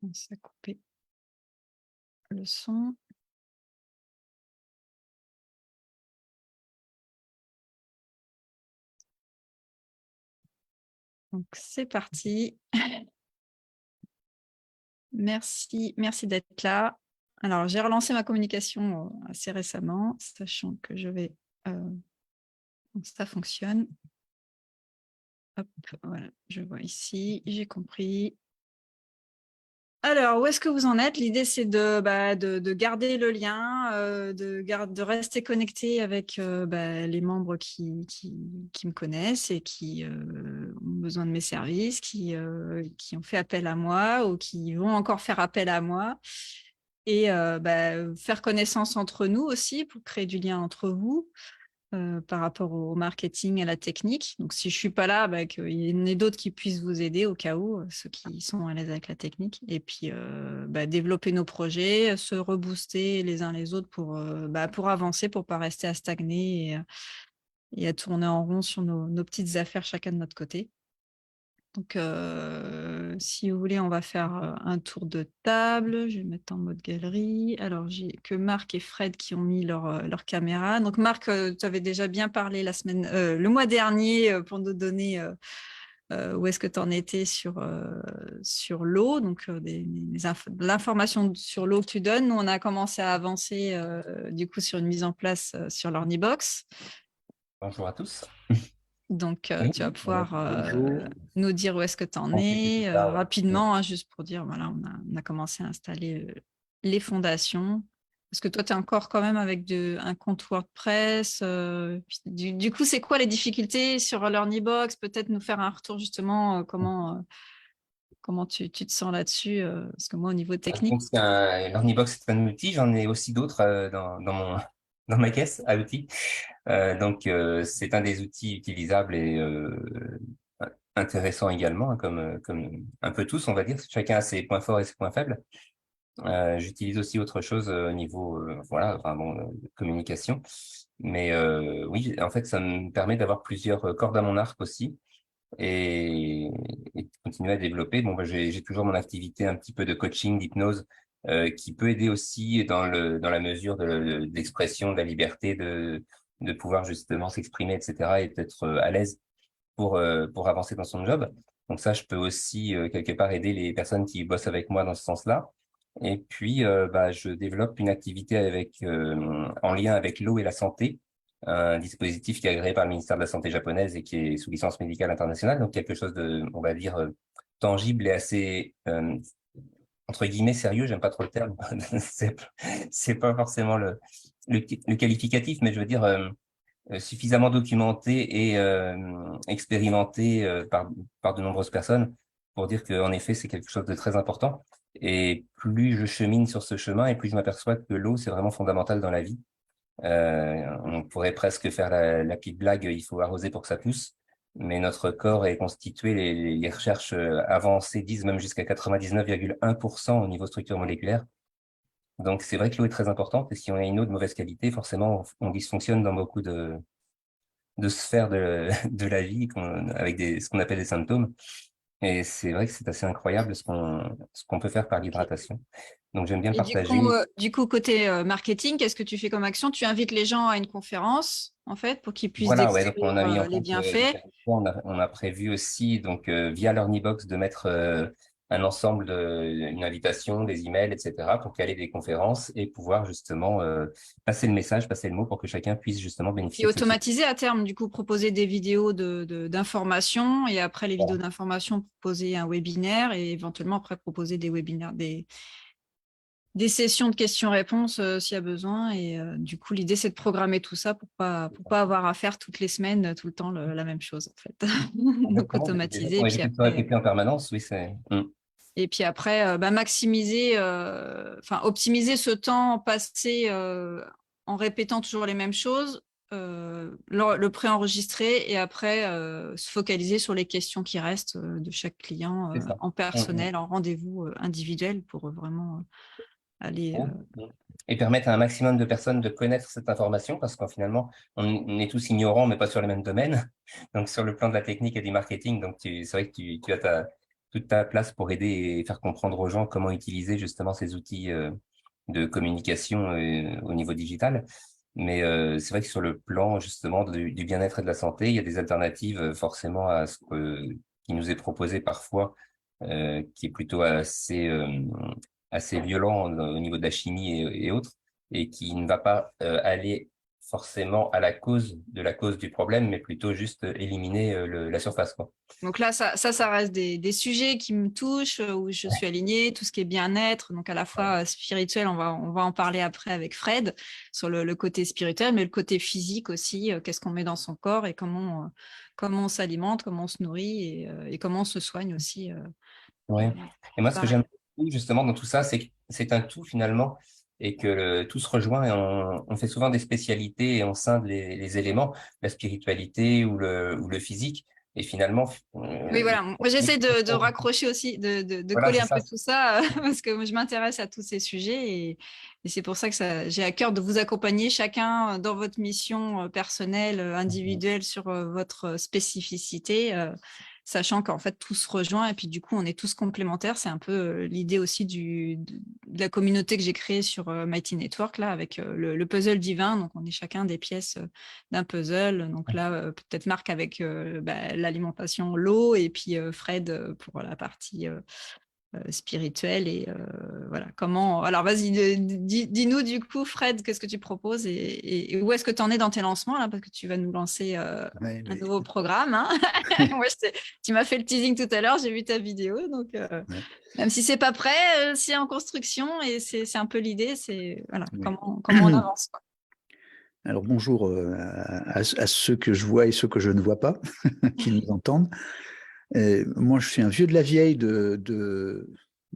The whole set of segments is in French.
On s'est coupé le son. Donc, c'est parti. Merci d'être là. Alors, j'ai relancé ma communication assez récemment, sachant que je vais... donc ça fonctionne. Hop, voilà, je vois ici, j'ai compris. Alors, où est-ce que vous en êtes? L'idée, c'est de garder le lien, de rester connecté avec les membres qui me connaissent et qui ont besoin de mes services, qui ont fait appel à moi ou qui vont encore faire appel à moi. Et faire connaissance entre nous aussi pour créer du lien entre vous. Par rapport au marketing et à la technique. Donc, si je ne suis pas là, qu'il y en ait d'autres qui puissent vous aider au cas où, ceux qui sont à l'aise avec la technique. Et puis, développer nos projets, se rebooster les uns les autres pour avancer, pour ne pas rester à stagner et à tourner en rond sur nos petites affaires chacun de notre côté. Donc, si vous voulez, on va faire un tour de table. Je vais mettre en mode galerie. Alors, j'ai que Marc et Fred qui ont mis leur caméra. Donc, Marc, tu avais déjà bien parlé le mois dernier pour nous donner où est-ce que tu en étais sur l'eau. Donc, l'information sur l'eau que tu donnes. Nous, on a commencé à avancer du coup sur une mise en place sur l'Ornibox. Bonjour à tous. Donc, Oui, tu vas voilà, pouvoir bonjour. nous dire où est-ce que tu en En plus de es ça, rapidement, hein, juste pour dire, voilà, on a commencé à installer les fondations. Parce que toi, tu es encore quand même avec un compte WordPress. Du coup, c'est quoi les difficultés sur l'Ornibox? Peut-être nous faire un retour justement, comment tu te sens là-dessus? Parce que moi, au niveau technique, donc l'Ornibox, c'est un outil. J'en ai aussi d'autres dans ma caisse à outils. C'est un des outils utilisables et intéressants également, hein, comme un peu tous, on va dire. Chacun a ses points forts et ses points faibles. J'utilise aussi autre chose au niveau, voilà, enfin bon, de communication. Mais oui, en fait, ça me permet d'avoir plusieurs cordes à mon arc aussi. et, et de continuer à développer. Bon, j'ai toujours mon activité un petit peu de coaching, d'hypnose, qui peut aider aussi dans la mesure de l'expression, de la liberté, de pouvoir justement s'exprimer, etc. et d'être à l'aise pour avancer dans son job. Donc ça, je peux aussi quelque part aider les personnes qui bossent avec moi dans ce sens-là. Et puis, je développe une activité en lien avec l'eau et la santé, un dispositif qui est agréé par le ministère de la Santé japonaise et qui est sous licence médicale internationale, donc quelque chose de, on va dire, tangible et assez, entre guillemets, sérieux, j'aime pas trop le terme, c'est, c'est pas forcément le qualificatif, mais je veux dire, suffisamment documenté et expérimenté par de nombreuses personnes pour dire qu'en effet, c'est quelque chose de très important. Et plus je chemine sur ce chemin et plus je m'aperçois que l'eau, c'est vraiment fondamental dans la vie. On pourrait presque faire la petite blague, il faut arroser pour que ça pousse. Mais notre corps est constitué, les recherches avancées disent même jusqu'à 99,1% au niveau structure moléculaire. Donc c'est vrai que l'eau est très importante et si on a une eau de mauvaise qualité, forcément on dysfonctionne dans beaucoup de sphères de la vie avec ce qu'on appelle des symptômes. Et c'est vrai que c'est assez incroyable ce qu'on peut faire par l'hydratation. Donc j'aime bien et partager. du coup, côté marketing, qu'est-ce que tu fais comme action? Tu invites les gens à une conférence, en fait, pour qu'ils puissent Voilà, ouais, donc découvrir on a mis en les place bienfaits. on a prévu aussi donc via l'Ornibox de mettre un ensemble une invitation, des emails, etc. pour caler des conférences et pouvoir justement passer le message, passer le mot pour que chacun puisse justement Et puis bénéficier de ce type. automatiser à terme, du coup, proposer des vidéos d'information et après les vidéos Voilà. d'information, proposer un webinaire et éventuellement après proposer des webinaires, des sessions de questions-réponses s'il y a besoin. Et du coup, l'idée, c'est de programmer tout ça pour pas avoir à faire toutes les semaines, tout le temps, la même chose, en fait. Donc, Exactement, déjà automatiser. pour éviter de se répéter en permanence, oui, c'est. Et puis après, maximiser, enfin, optimiser ce temps passé en répétant toujours les mêmes choses, le préenregistrer et après se focaliser sur les questions qui restent de chaque client C'est ça. en Mm, mm. personnel, en rendez-vous individuel pour vraiment aller. Mm, mm. Et permettre à un maximum de personnes de connaître cette information, parce qu'en finalement, on est tous ignorants, mais pas sur les mêmes domaines. Donc, sur le plan de la technique et du marketing, donc c'est vrai que tu as toute ta place pour aider et faire comprendre aux gens comment utiliser justement ces outils de communication au niveau digital. Mais c'est vrai que sur le plan justement du bien-être et de la santé, il y a des alternatives forcément à qui nous est proposé parfois, qui est plutôt assez violent au niveau de la chimie et autres, et qui ne va pas aller forcément à la cause de la cause du problème, mais plutôt juste éliminer la surface, quoi. Donc là, ça reste des sujets qui me touchent, où je suis alignée, tout ce qui est bien-être, donc à la fois spirituel, on va en parler après avec Fred, sur le côté spirituel, mais le côté physique aussi, qu'est-ce qu'on met dans son corps et comment on s'alimente, comment on se nourrit et comment on se soigne aussi. Ouais. Et moi, ce que Pareil. j'aime beaucoup, justement, dans tout ça, c'est que c'est un tout, finalement, et que tout se rejoint, et on fait souvent des spécialités et on scinde les éléments, la spiritualité ou le physique, et finalement, Oui, voilà. Moi, j'essaie de raccrocher aussi, de voilà, coller c'est un ça. peu tout ça, parce que moi, je m'intéresse à tous ces sujets et c'est pour ça que j'ai à cœur de vous accompagner chacun dans votre mission personnelle, individuelle sur votre spécificité, sachant qu'en fait, tout se rejoint et puis du coup, on est tous complémentaires. C'est un peu l'idée aussi de la communauté que j'ai créée sur Mighty Network, là, avec le puzzle divin. Donc, on est chacun des pièces d'un puzzle. Donc là, peut-être Marc avec l'alimentation, l'eau, et puis Fred pour la partie spirituelle. Et voilà, comment. Alors, vas-y, dis-nous du coup, Fred, qu'est-ce que tu proposes et où est-ce que tu en es dans tes lancements, là, parce que tu vas nous lancer Ouais, un mais, nouveau programme. Hein. Moi, tu m'as fait le teasing tout à l'heure, j'ai vu ta vidéo. Donc, ouais, même si c'est pas prêt, c'est en construction et c'est un peu l'idée. C'est voilà, ouais. comment on avance, quoi. Alors bonjour à ceux que je vois et ceux que je ne vois pas, qui nous entendent. Moi, je suis un vieux de la vieille de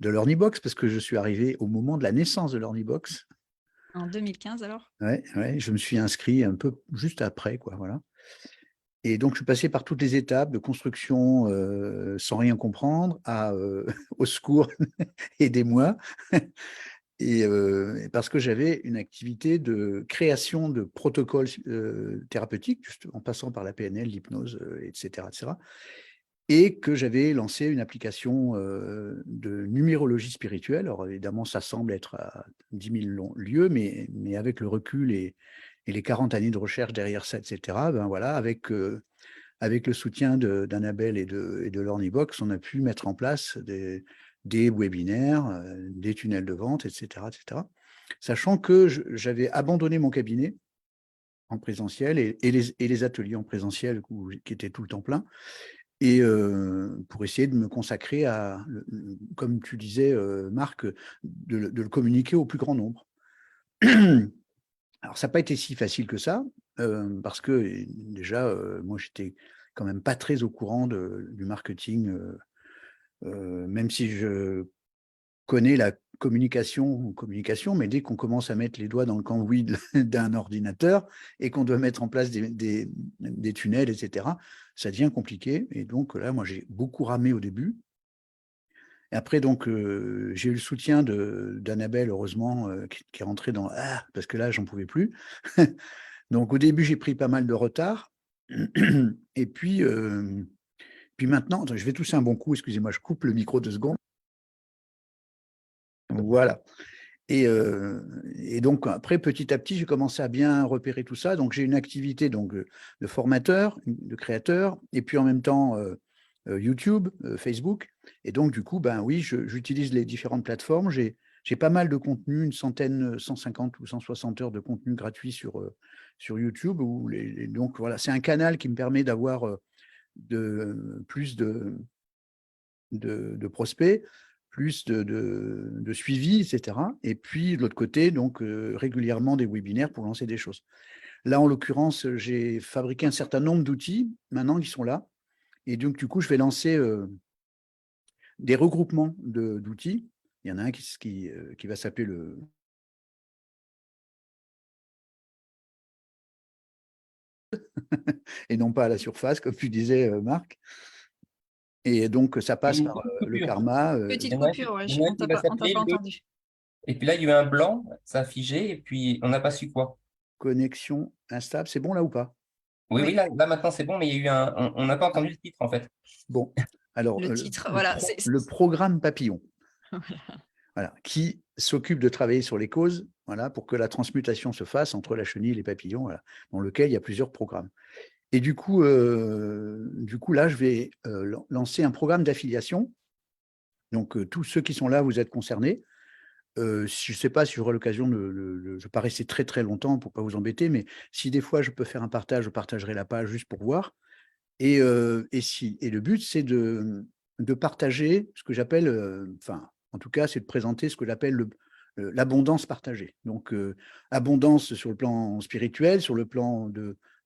l'Ornibox parce que je suis arrivé au moment de la naissance de l'Ornibox. En 2015, alors? Ouais, ouais, je me suis inscrit un peu juste après, quoi, voilà. Et donc, je suis passé par toutes les étapes de construction sans rien comprendre à au secours, aidez-moi. Et parce que j'avais une activité de création de protocoles thérapeutiques, juste en passant par la PNL, l'hypnose, etc., etc. Et que j'avais lancé une application de numérologie spirituelle. Alors évidemment, ça semble être à 10 000 lieues, mais avec le recul et les 40 années de recherche derrière ça, etc., ben voilà, avec le soutien d'Annabelle et de l'Ornibox, on a pu mettre en place des webinaires, des tunnels de vente, etc., etc. Sachant que j'avais abandonné mon cabinet en présentiel et les ateliers en présentiel qui étaient tout le temps pleins, et pour essayer de me consacrer à, comme tu disais, Marc, de le communiquer au plus grand nombre. Alors, ça n'a pas été si facile que ça, parce que déjà, moi, j'étais quand même pas très au courant du marketing, même si je connais la communication, mais dès qu'on commence à mettre les doigts dans le cambouis d'un ordinateur et qu'on doit mettre en place des tunnels, etc., ça devient compliqué. Et donc là, moi, j'ai beaucoup ramé au début. Et après, donc, j'ai eu le soutien d'Annabelle, heureusement, qui est rentrée dans parce que là, j'en pouvais plus. Donc, au début, j'ai pris pas mal de retard. Et puis maintenant, attends, je vais tousser un bon coup, excusez-moi, je coupe le micro 2 secondes. Voilà. Et donc, après, petit à petit, j'ai commencé à bien repérer tout ça. Donc, j'ai une activité donc, de formateur, de créateur, et puis en même temps, YouTube, Facebook. Et donc, du coup, ben oui, j'utilise les différentes plateformes. J'ai pas mal de contenu, une centaine, 150 ou 160 heures de contenu gratuit sur YouTube. Donc, voilà, c'est un canal qui me permet d'avoir plus de prospects, plus de suivi, etc. Et puis, de l'autre côté, donc, régulièrement des webinaires pour lancer des choses. Là, en l'occurrence, j'ai fabriqué un certain nombre d'outils, maintenant, qui sont là. Et donc, du coup, je vais lancer des regroupements d'outils. Il y en a un qui va s'appeler le... et non pas à la surface, comme tu disais, Marc. Et donc, ça Il y a passe une par petite le coupure. karma, Petite Il y en a un coupure, ouais, il y en a un on qui t'a va on t'a s'appeler pas le. entendu. Et puis là, il y a eu un blanc, ça a figé, et puis on n'a pas su quoi. connexion instable. C'est bon là ou pas? Oui, oui, Oui. là maintenant c'est bon, mais il y a eu on n'a pas entendu le titre en fait. Bon. Alors, Le titre, voilà. le programme Papillon, Voilà. voilà, qui s'occupe de travailler sur les causes, voilà, pour que la transmutation se fasse entre la chenille et les papillons, voilà, dans lequel il y a plusieurs programmes. Et du coup, là, je vais lancer un programme d'affiliation. Donc, tous ceux qui sont là, vous êtes concernés. Je ne sais pas si j'aurai l'occasion je ne vais pas rester très très longtemps pour ne pas vous embêter, mais si des fois je peux faire un partage, je partagerai la page juste pour voir. Et le but, c'est de partager ce que j'appelle, enfin, en tout cas, c'est de présenter ce que j'appelle l'abondance partagée. Donc, abondance sur le plan spirituel, sur le plan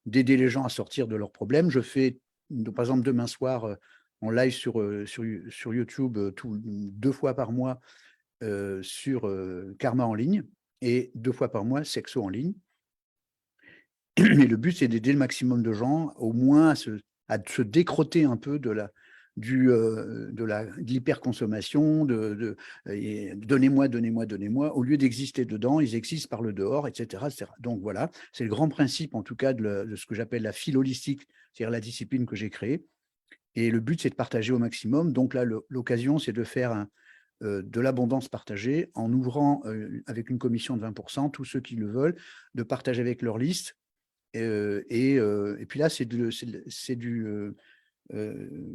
d'aider les gens à sortir de leurs problèmes. Je fais, par exemple, demain soir, en live sur YouTube, 2 fois par mois, sur Karma en ligne, et 2 fois par mois, Sexo en ligne. Et le but, c'est d'aider le maximum de gens, au moins à se décrotter un peu de l'hyperconsommation, donnez-moi, donnez-moi, donnez-moi, au lieu d'exister dedans, ils existent par le dehors, etc. etc. Donc voilà, c'est le grand principe, en tout cas, de ce que j'appelle la philo holistique, c'est-à-dire la discipline que j'ai créée. Et le but, c'est de partager au maximum. Donc là, l'occasion, c'est de faire de l'abondance partagée en ouvrant, avec une commission de 20%, tous ceux qui le veulent, de partager avec leur liste. Et puis là, c'est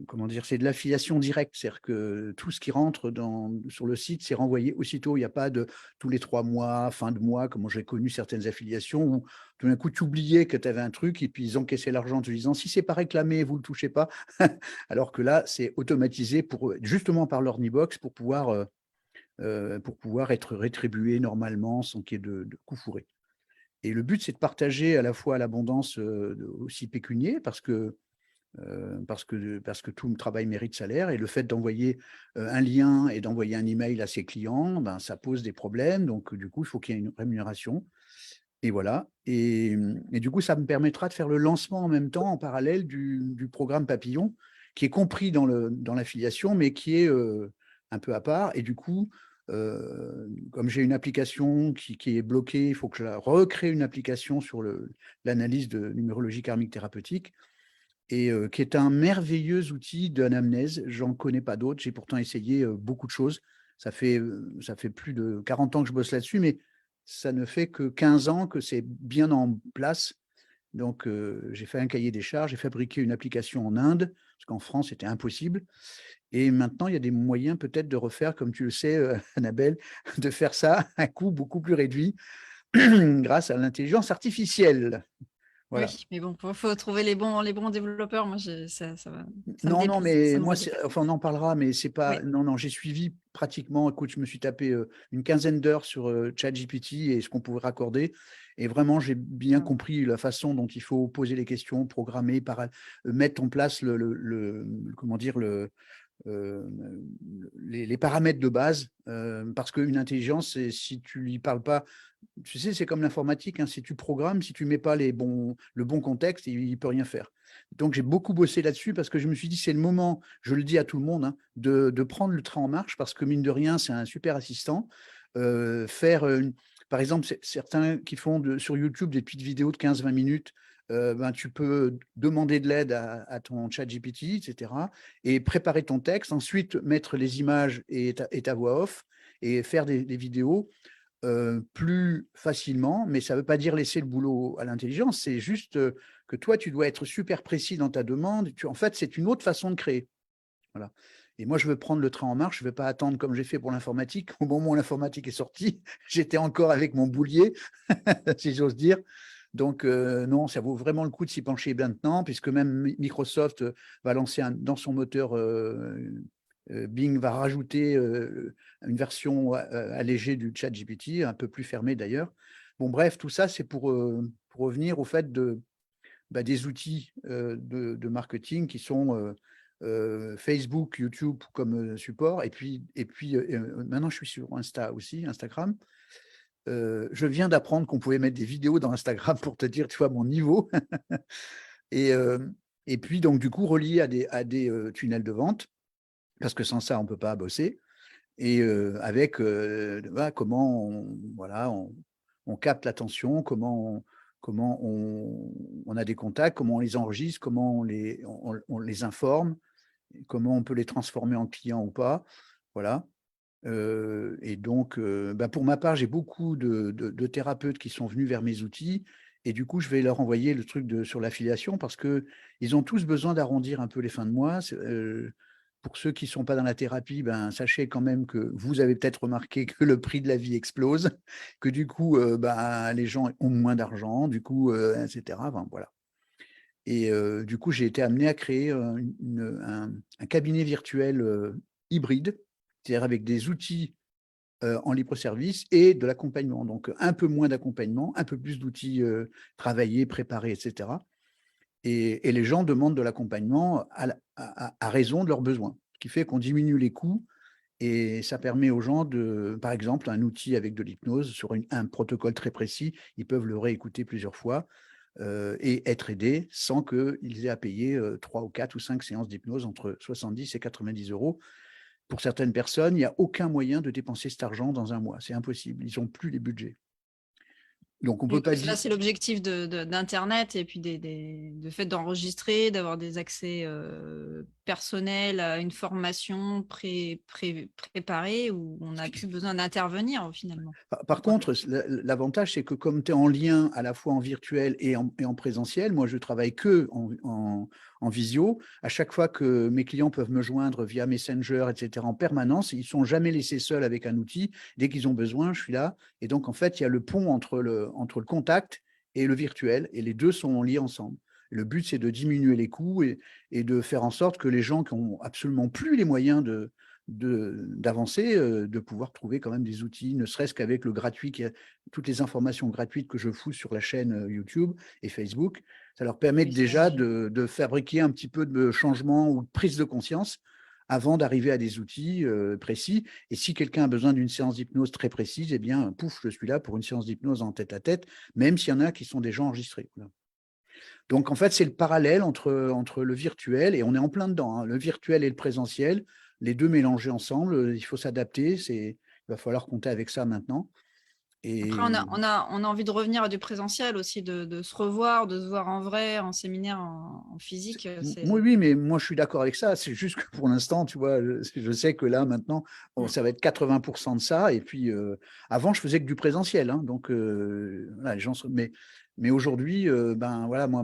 comment dire, c'est de l'affiliation directe, c'est-à-dire que tout ce qui rentre sur le site, c'est renvoyé aussitôt. Il n'y a pas de tous les 3 mois, fin de mois, comme j'ai connu certaines affiliations où tout d'un coup, tu oubliais que tu avais un truc et puis ils encaissaient l'argent en te disant si c'est pas réclamé, vous ne le touchez pas. Alors que là, c'est automatisé justement par l'Ornibox pour pouvoir être rétribué normalement sans qu'il y ait de coups fourrés. Et le but, c'est de partager à la fois l'abondance aussi pécunier, parce que tout travail mérite salaire, et le fait d'envoyer un lien et d'envoyer un email à ses clients, ben, ça pose des problèmes. Donc, du coup, il faut qu'il y ait une rémunération. Et voilà. Et du coup, ça me permettra de faire le lancement en même temps, en parallèle du programme Papillon, qui est compris dans l'affiliation, mais qui est un peu à part. Et du coup, comme j'ai une application qui est bloquée, il faut que je recrée une application sur l'analyse de numérologie karmique thérapeutique, et qui est un merveilleux outil d'anamnèse. J'en connais pas d'autres. J'ai pourtant essayé beaucoup de choses. Ça fait plus de 40 ans que je bosse là-dessus, mais ça ne fait que 15 ans que c'est bien en place. Donc, j'ai fait un cahier des charges, j'ai fabriqué une application en Inde, parce qu'en France, c'était impossible. Et maintenant, il y a des moyens peut-être de refaire, comme tu le sais, Annabelle, de faire ça à un coût beaucoup plus réduit grâce à l'intelligence artificielle. Voilà. Oui, mais bon, il faut trouver les bons développeurs. Moi, ça va. Ça me Non, déplaise, ça mais me moi, déplaise. enfin, on en parlera, mais c'est pas. Oui. Non, j'ai suivi pratiquement. Écoute, je me suis tapé une quinzaine d'heures sur ChatGPT et ce qu'on pouvait raccorder. Et vraiment, j'ai bien compris la façon dont il faut poser les questions, programmer, mettre en place comment dire, les paramètres de base, parce qu'une intelligence, si tu lui parles pas, tu sais, c'est comme l'informatique, hein, si tu programmes, si tu mets pas le bon contexte, il ne peut rien faire. Donc, j'ai beaucoup bossé là-dessus parce que je me suis dit, c'est le moment, je le dis à tout le monde, hein, de prendre le train en marche, parce que mine de rien, c'est un super assistant. Par exemple, certains qui font sur YouTube des petites vidéos de 15-20 minutes, ben, tu peux demander de l'aide à ton chat GPT, etc., et préparer ton texte, ensuite mettre les images et ta voix off, et faire des vidéos plus facilement. Mais ça ne veut pas dire laisser le boulot à l'intelligence, c'est juste que toi, tu dois être super précis dans ta demande. En fait, c'est une autre façon de créer. Voilà. Et moi, je veux prendre le train en marche. Je ne vais pas attendre comme j'ai fait pour l'informatique. Au moment où l'informatique est sortie, j'étais encore avec mon boulier, si j'ose dire. Donc, non, ça vaut vraiment le coup de s'y pencher maintenant, puisque même Microsoft va lancer dans son moteur Bing, va rajouter une version allégée du chat GPT, un peu plus fermée d'ailleurs. Bon, bref, tout ça, c'est pour revenir au fait des outils de marketing qui sont Facebook, YouTube comme support. Et puis maintenant, je suis sur Instagram. Je viens d'apprendre qu'on pouvait mettre des vidéos dans Instagram pour te dire, tu vois, mon niveau. et puis, donc, du coup, relié à des tunnels de vente, parce que sans ça, on ne peut pas bosser. Et avec voilà, comment on capte l'attention, comment on a des contacts, comment on les enregistre, comment on les informe. comment on peut les transformer en clients ou pas. Voilà. Et donc, pour ma part, j'ai beaucoup de thérapeutes qui sont venus vers mes outils et du coup, je vais leur envoyer le truc sur l'affiliation parce qu'ils ont tous besoin d'arrondir un peu les fins de mois. Pour ceux qui ne sont pas dans la thérapie, sachez quand même que vous avez peut-être remarqué que le prix de la vie explose, que du coup, les gens ont moins d'argent, du coup, etc. Enfin, voilà. Et du coup, j'ai été amené à créer un cabinet virtuel hybride, c'est-à-dire avec des outils en libre service et de l'accompagnement. Donc, un peu moins d'accompagnement, un peu plus d'outils travaillés, préparés, etc. Et les gens demandent de l'accompagnement à raison de leurs besoins, ce qui fait qu'on diminue les coûts et ça permet aux gens par exemple, un outil avec de l'hypnose sur un protocole très précis, ils peuvent le réécouter plusieurs fois et être aidés sans qu'ils aient à payer 3 ou 4 ou 5 séances d'hypnose entre 70 et 90 euros. Pour certaines personnes, il n'y a aucun moyen de dépenser cet argent dans un mois. C'est impossible. Ils n'ont plus les budgets. Donc, on ne Oui, peut pas donc ça, dire… c'est l'objectif d'Internet et puis de fait d'enregistrer, d'avoir des accès personnels à une formation préparée où on n'a plus besoin d'intervenir finalement. Par contre, l'avantage, c'est que comme tu es en lien à la fois en virtuel et en présentiel, moi, je travaille que en visio. À chaque fois que mes clients peuvent me joindre via Messenger, etc., en permanence, ils ne sont jamais laissés seuls avec un outil. Dès qu'ils ont besoin, je suis là. Et donc, en fait, il y a le pont entre le contact et le virtuel, et les deux sont liés ensemble. Le but, c'est de diminuer les coûts et de faire en sorte que les gens qui n'ont absolument plus les moyens d'avancer, de pouvoir trouver quand même des outils, ne serait-ce qu'avec le gratuit, toutes les informations gratuites que je fous sur la chaîne YouTube et Facebook, ça leur permet Oui, déjà de fabriquer un petit peu de changement ou de prise de conscience avant d'arriver à des outils précis. Et si quelqu'un a besoin d'une séance d'hypnose très précise, eh bien, pouf, je suis là pour une séance d'hypnose en tête-à-tête, même s'il y en a qui sont déjà enregistrés. Voilà. Donc, en fait, c'est le parallèle entre le virtuel, et on est en plein dedans, hein, le virtuel et le présentiel, les deux mélangés ensemble, il faut s'adapter, il va falloir compter avec ça maintenant. Après, Et… on a envie de revenir à du présentiel aussi, de se revoir, de se voir en vrai, en séminaire, en physique. Oui, mais moi, je suis d'accord avec ça. C'est juste que pour l'instant, tu vois, je sais que là, maintenant, ça va être 80% de ça. Et puis, avant, je faisais que du présentiel. Hein, donc, voilà, les gens mais aujourd'hui, voilà, moi,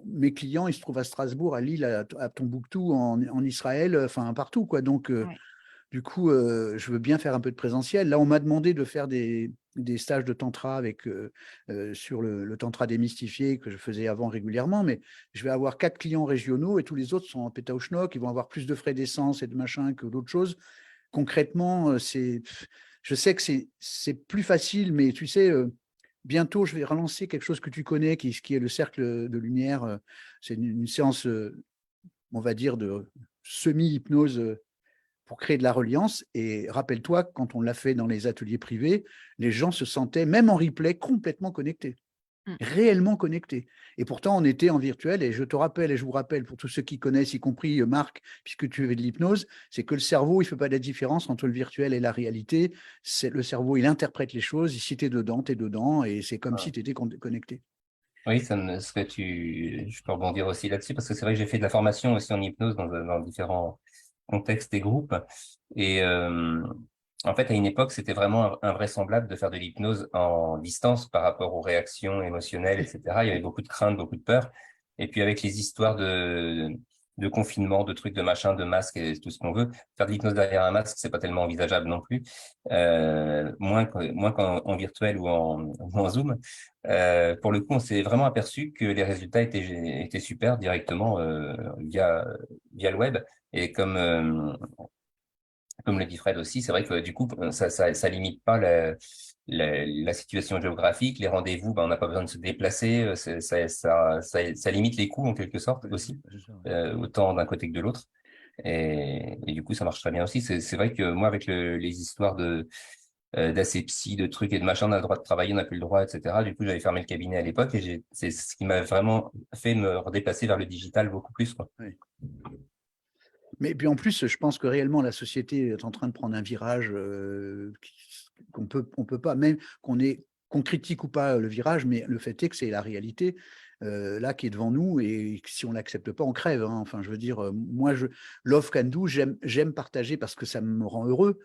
mes clients, ils se trouvent à Strasbourg, à Lille, à Tombouctou, en Israël, enfin, partout, quoi. Donc, Ouais. du coup, je veux bien faire un peu de présentiel. Là, on m'a demandé de faire des stages de tantra sur le tantra démystifié que je faisais avant régulièrement, mais je vais avoir 4 clients régionaux et tous les autres sont en pétaouchnok, ils vont avoir plus de frais d'essence et de machin que d'autres choses. Concrètement, je sais que c'est plus facile, mais tu sais, bientôt, je vais relancer quelque chose que tu connais, qui est le cercle de lumière. C'est une séance, on va dire, de semi-hypnose pour créer de la reliance. Et rappelle-toi, quand on l'a fait dans les ateliers privés, les gens se sentaient, même en replay, complètement connectés, réellement connectés. Et pourtant, on était en virtuel. Et je te rappelle, et je vous rappelle, pour tous ceux qui connaissent, y compris Marc, puisque tu fais de l'hypnose, c'est que le cerveau, il ne fait pas la différence entre le virtuel et la réalité. Le cerveau, il interprète les choses. Si tu es dedans, tu es dedans. Et c'est comme si tu étais connecté. Oui, je peux rebondir aussi là-dessus parce que c'est vrai que j'ai fait de la formation aussi en hypnose dans différents contextes et groupes. Et en fait, à une époque, c'était vraiment invraisemblable de faire de l'hypnose en distance par rapport aux réactions émotionnelles, etc. Il y avait beaucoup de craintes, beaucoup de peur. Et puis avec les histoires de confinement, de trucs, de machin, de masques et tout ce qu'on veut, faire de l'hypnose derrière un masque, c'est pas tellement envisageable non plus. Moins qu'en virtuel ou en Zoom. Pour le coup, on s'est vraiment aperçu que les résultats étaient super directement via le web. Et comme le dit Fred aussi, c'est vrai que du coup, ça limite pas la situation géographique, les rendez-vous, on n'a pas besoin de se déplacer, ça limite les coûts en quelque sorte aussi, autant d'un côté que de l'autre. Et du coup, ça marche très bien aussi. C'est vrai que moi, avec les histoires d'asepsie, de trucs et de machin, on a le droit de travailler, on n'a plus le droit, etc. Du coup, j'avais fermé le cabinet à l'époque et c'est ce qui m'a vraiment fait me redéplacer vers le digital beaucoup plus, quoi. Oui. Mais puis en plus, je pense que réellement la société est en train de prendre un virage on peut pas, même qu'on critique ou pas le virage, mais le fait est que c'est la réalité. là qui est devant nous, et si on l'accepte pas, on crève, hein. Enfin, je veux dire, moi, love can do, j'aime partager parce que ça me rend heureux.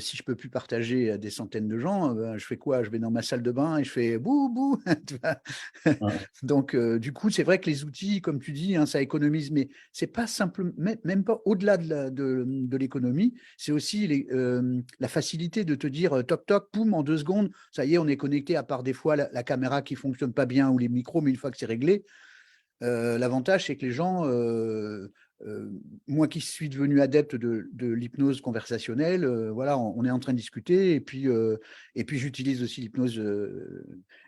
Si je peux plus partager à des centaines de gens, ben, je fais quoi? Je vais dans ma salle de bain et je fais bouh bouh. Tu vois. Ouais. Donc, du coup, c'est vrai que les outils, comme tu dis, hein, ça économise, mais c'est pas simplement, même pas au-delà de l'économie, c'est aussi la facilité de te dire toc toc, poum, en 2 secondes, ça y est, on est connecté, à part des fois la caméra qui fonctionne pas bien ou les micros, mais une fois que c'est réglé, l'avantage, c'est que les gens, moi qui suis devenu adepte de l'hypnose conversationnelle, voilà, on est en train de discuter, et puis j'utilise aussi l'hypnose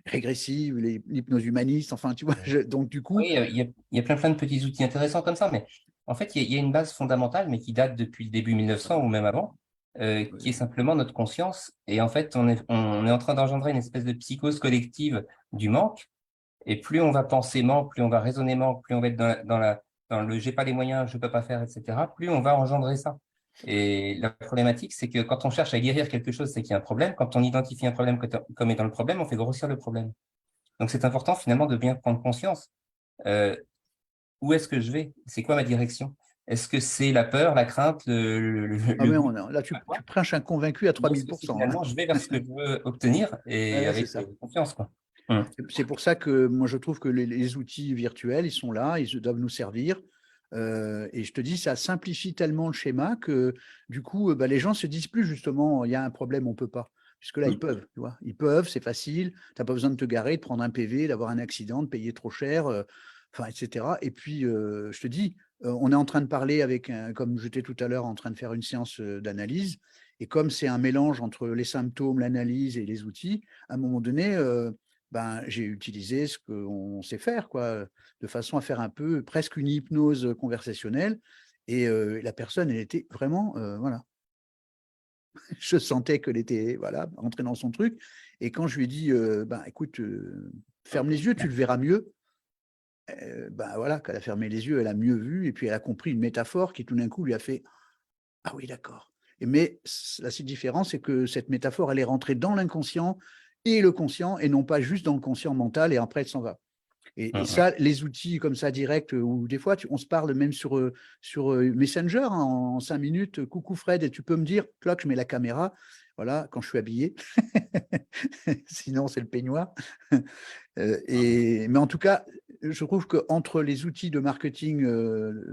régressive, l'hypnose humaniste, enfin, tu vois, donc du coup, Oui, il y a plein de petits outils intéressants comme ça, mais en fait, il y a une base fondamentale, mais qui date depuis le début 1900 ou même avant, qui est simplement notre conscience. Et en fait, on est en train d'engendrer une espèce de psychose collective du manque. Et plus on va penser manque, plus on va raisonner manque, plus on va être dans le j'ai pas les moyens, je peux pas faire, etc., plus on va engendrer ça. Et la problématique, c'est que quand on cherche à guérir quelque chose, c'est qu'il y a un problème. Quand on identifie un problème comme étant le problème, on fait grossir le problème. Donc, c'est important finalement de bien prendre conscience. Euh, Où est-ce que je vais? C'est quoi ma direction? Est-ce que c'est la peur, la crainte, ah le mais goût? là, tu prêches un convaincu à Ou est-ce que c'est 3000%, hein. finalement je vais vers ce que je veux obtenir et Ouais, c'est avec ça. confiance, quoi. Hum. C'est pour ça que moi, je trouve que les outils virtuels, ils sont là, ils doivent nous servir. Et je te dis, ça simplifie tellement le schéma que du coup, bah, les gens se disent plus justement, il y a un problème, on peut pas. Puisque là, ils Hum. peuvent, tu vois. Ils peuvent, c'est facile. Tu n'as pas besoin de te garer, de prendre un PV, d'avoir un accident, de payer trop cher, enfin, etc. Et puis, je te dis, on est en train de parler comme j'étais tout à l'heure, en train de faire une séance d'analyse. Et comme c'est un mélange entre les symptômes, l'analyse et les outils, à un moment donné, ben, j'ai utilisé ce qu'on sait faire, quoi, de façon à faire un peu presque une hypnose conversationnelle. Et la personne, elle était vraiment, voilà, je sentais qu'elle était, voilà, rentrée dans son truc. Et quand je lui ai dit, ben, écoute, ferme les yeux, tu le verras mieux. Ben voilà, qu'elle a fermé les yeux, elle a mieux vu, et puis elle a compris une métaphore qui tout d'un coup lui a fait, ah oui, d'accord. Mais la seule différence, c'est que cette métaphore, elle est rentrée dans l'inconscient et le conscient, et non pas juste dans le conscient mental, et après, elle s'en va. Et Hum. ça, les outils comme ça, direct, ou des fois, on se parle même sur Messenger, hein, en 5 minutes, coucou Fred, et tu peux me dire, cloc, je mets la caméra, voilà, quand je suis habillé. Sinon, c'est le peignoir. Mais en tout cas, je trouve qu'entre les outils de marketing,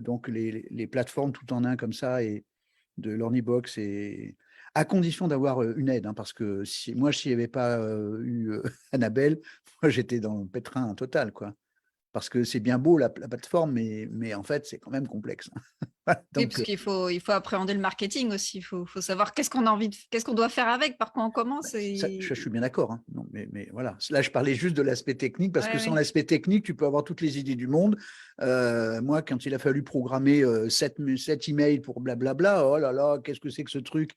donc les plateformes tout en un comme ça, et de l'Ornibox, et à condition d'avoir une aide, hein, parce que s'il n'y avait pas eu Annabelle, moi j'étais dans le pétrin total, quoi. Parce que c'est bien beau la plateforme, mais en fait c'est quand même complexe. Oui, Donc parce il faut appréhender le marketing aussi. Faut savoir qu'est-ce qu'on a envie qu'est-ce qu'on doit faire avec, par quoi on commence. ça, je Et... suis bien d'accord, hein. Non, mais voilà. Là, je parlais juste de l'aspect technique, parce que Ouais, sans ouais. l'aspect technique, tu peux avoir toutes les idées du monde. Moi, quand il a fallu programmer 7 emails pour blablabla, oh là là, qu'est-ce que c'est que ce truc?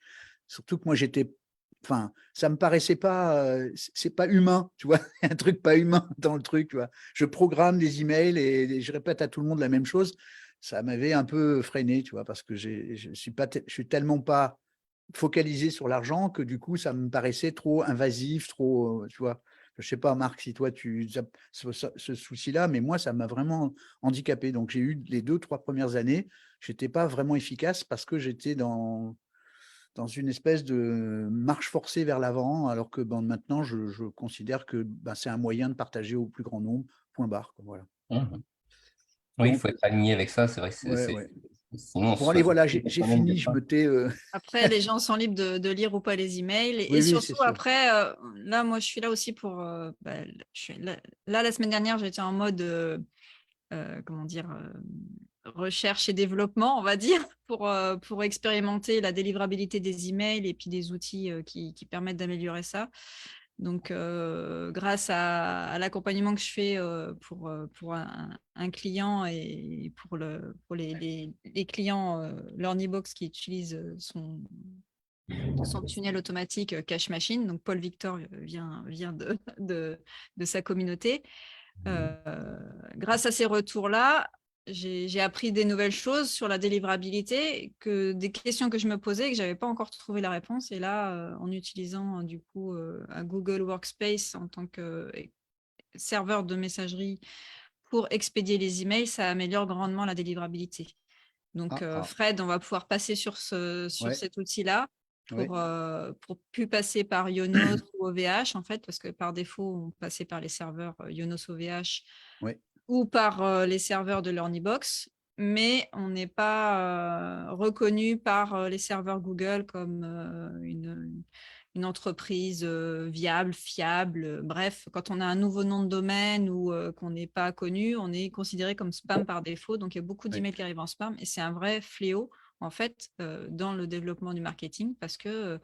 Surtout que moi, enfin, ça me paraissait pas, c'est pas humain, tu vois, un truc pas humain dans le truc, tu vois. Je programme des emails et je répète à tout le monde la même chose. Ça m'avait un peu freiné, tu vois, parce que je suis tellement pas focalisé sur l'argent que du coup, ça me paraissait trop invasif, trop, tu vois. Je sais pas, Marc, si toi, tu as ce souci-là, mais moi, ça m'a vraiment handicapé. Donc, j'ai eu les 2-3 premières années, j'étais pas vraiment efficace parce que j'étais dans une espèce de marche forcée vers l'avant, alors que ben, maintenant, je considère que ben, c'est un moyen de partager au plus grand nombre, point barre, quoi, voilà. Hum. Oui, il Donc, faut être aligné avec ça, c'est vrai que ouais, ouais. sinon on Bon, allez, se voilà, fait j'ai soi-même fini, des je freins. me tais. Après, les gens sont libres de lire ou pas les emails. Et Oui, oui, c'est surtout, sûr. après, là, moi, je suis là aussi pour. Je suis là, la semaine dernière, j'étais en mode, comment dire, recherche et développement, on va dire, pour expérimenter la délivrabilité des emails et puis des outils qui permettent d'améliorer ça. Donc, grâce à l'accompagnement que je fais pour un client et pour les clients LearnyBox qui utilisent son tunnel automatique Cache Machine, donc Paul Victor vient de sa communauté. Grâce à ces retours-là, j'ai appris des nouvelles choses sur la délivrabilité, des questions que je me posais et que je n'avais pas encore trouvé la réponse. Et là, en utilisant du coup un Google Workspace en tant que serveur de messagerie pour expédier les emails, ça améliore grandement la délivrabilité. Donc, Fred, on va pouvoir passer sur cet outil-là pour plus passer par Yonos ou OVH, en fait, parce que par défaut, on passait par les serveurs Yonos OVH ou par les serveurs de l'Ornibox, mais on n'est pas reconnu par les serveurs Google comme une entreprise viable, fiable. Bref, quand on a un nouveau nom de domaine ou qu'on n'est pas connu, on est considéré comme spam par défaut. Donc, il y a beaucoup d'emails qui arrivent en spam et c'est un vrai fléau, en fait, dans le développement du marketing parce que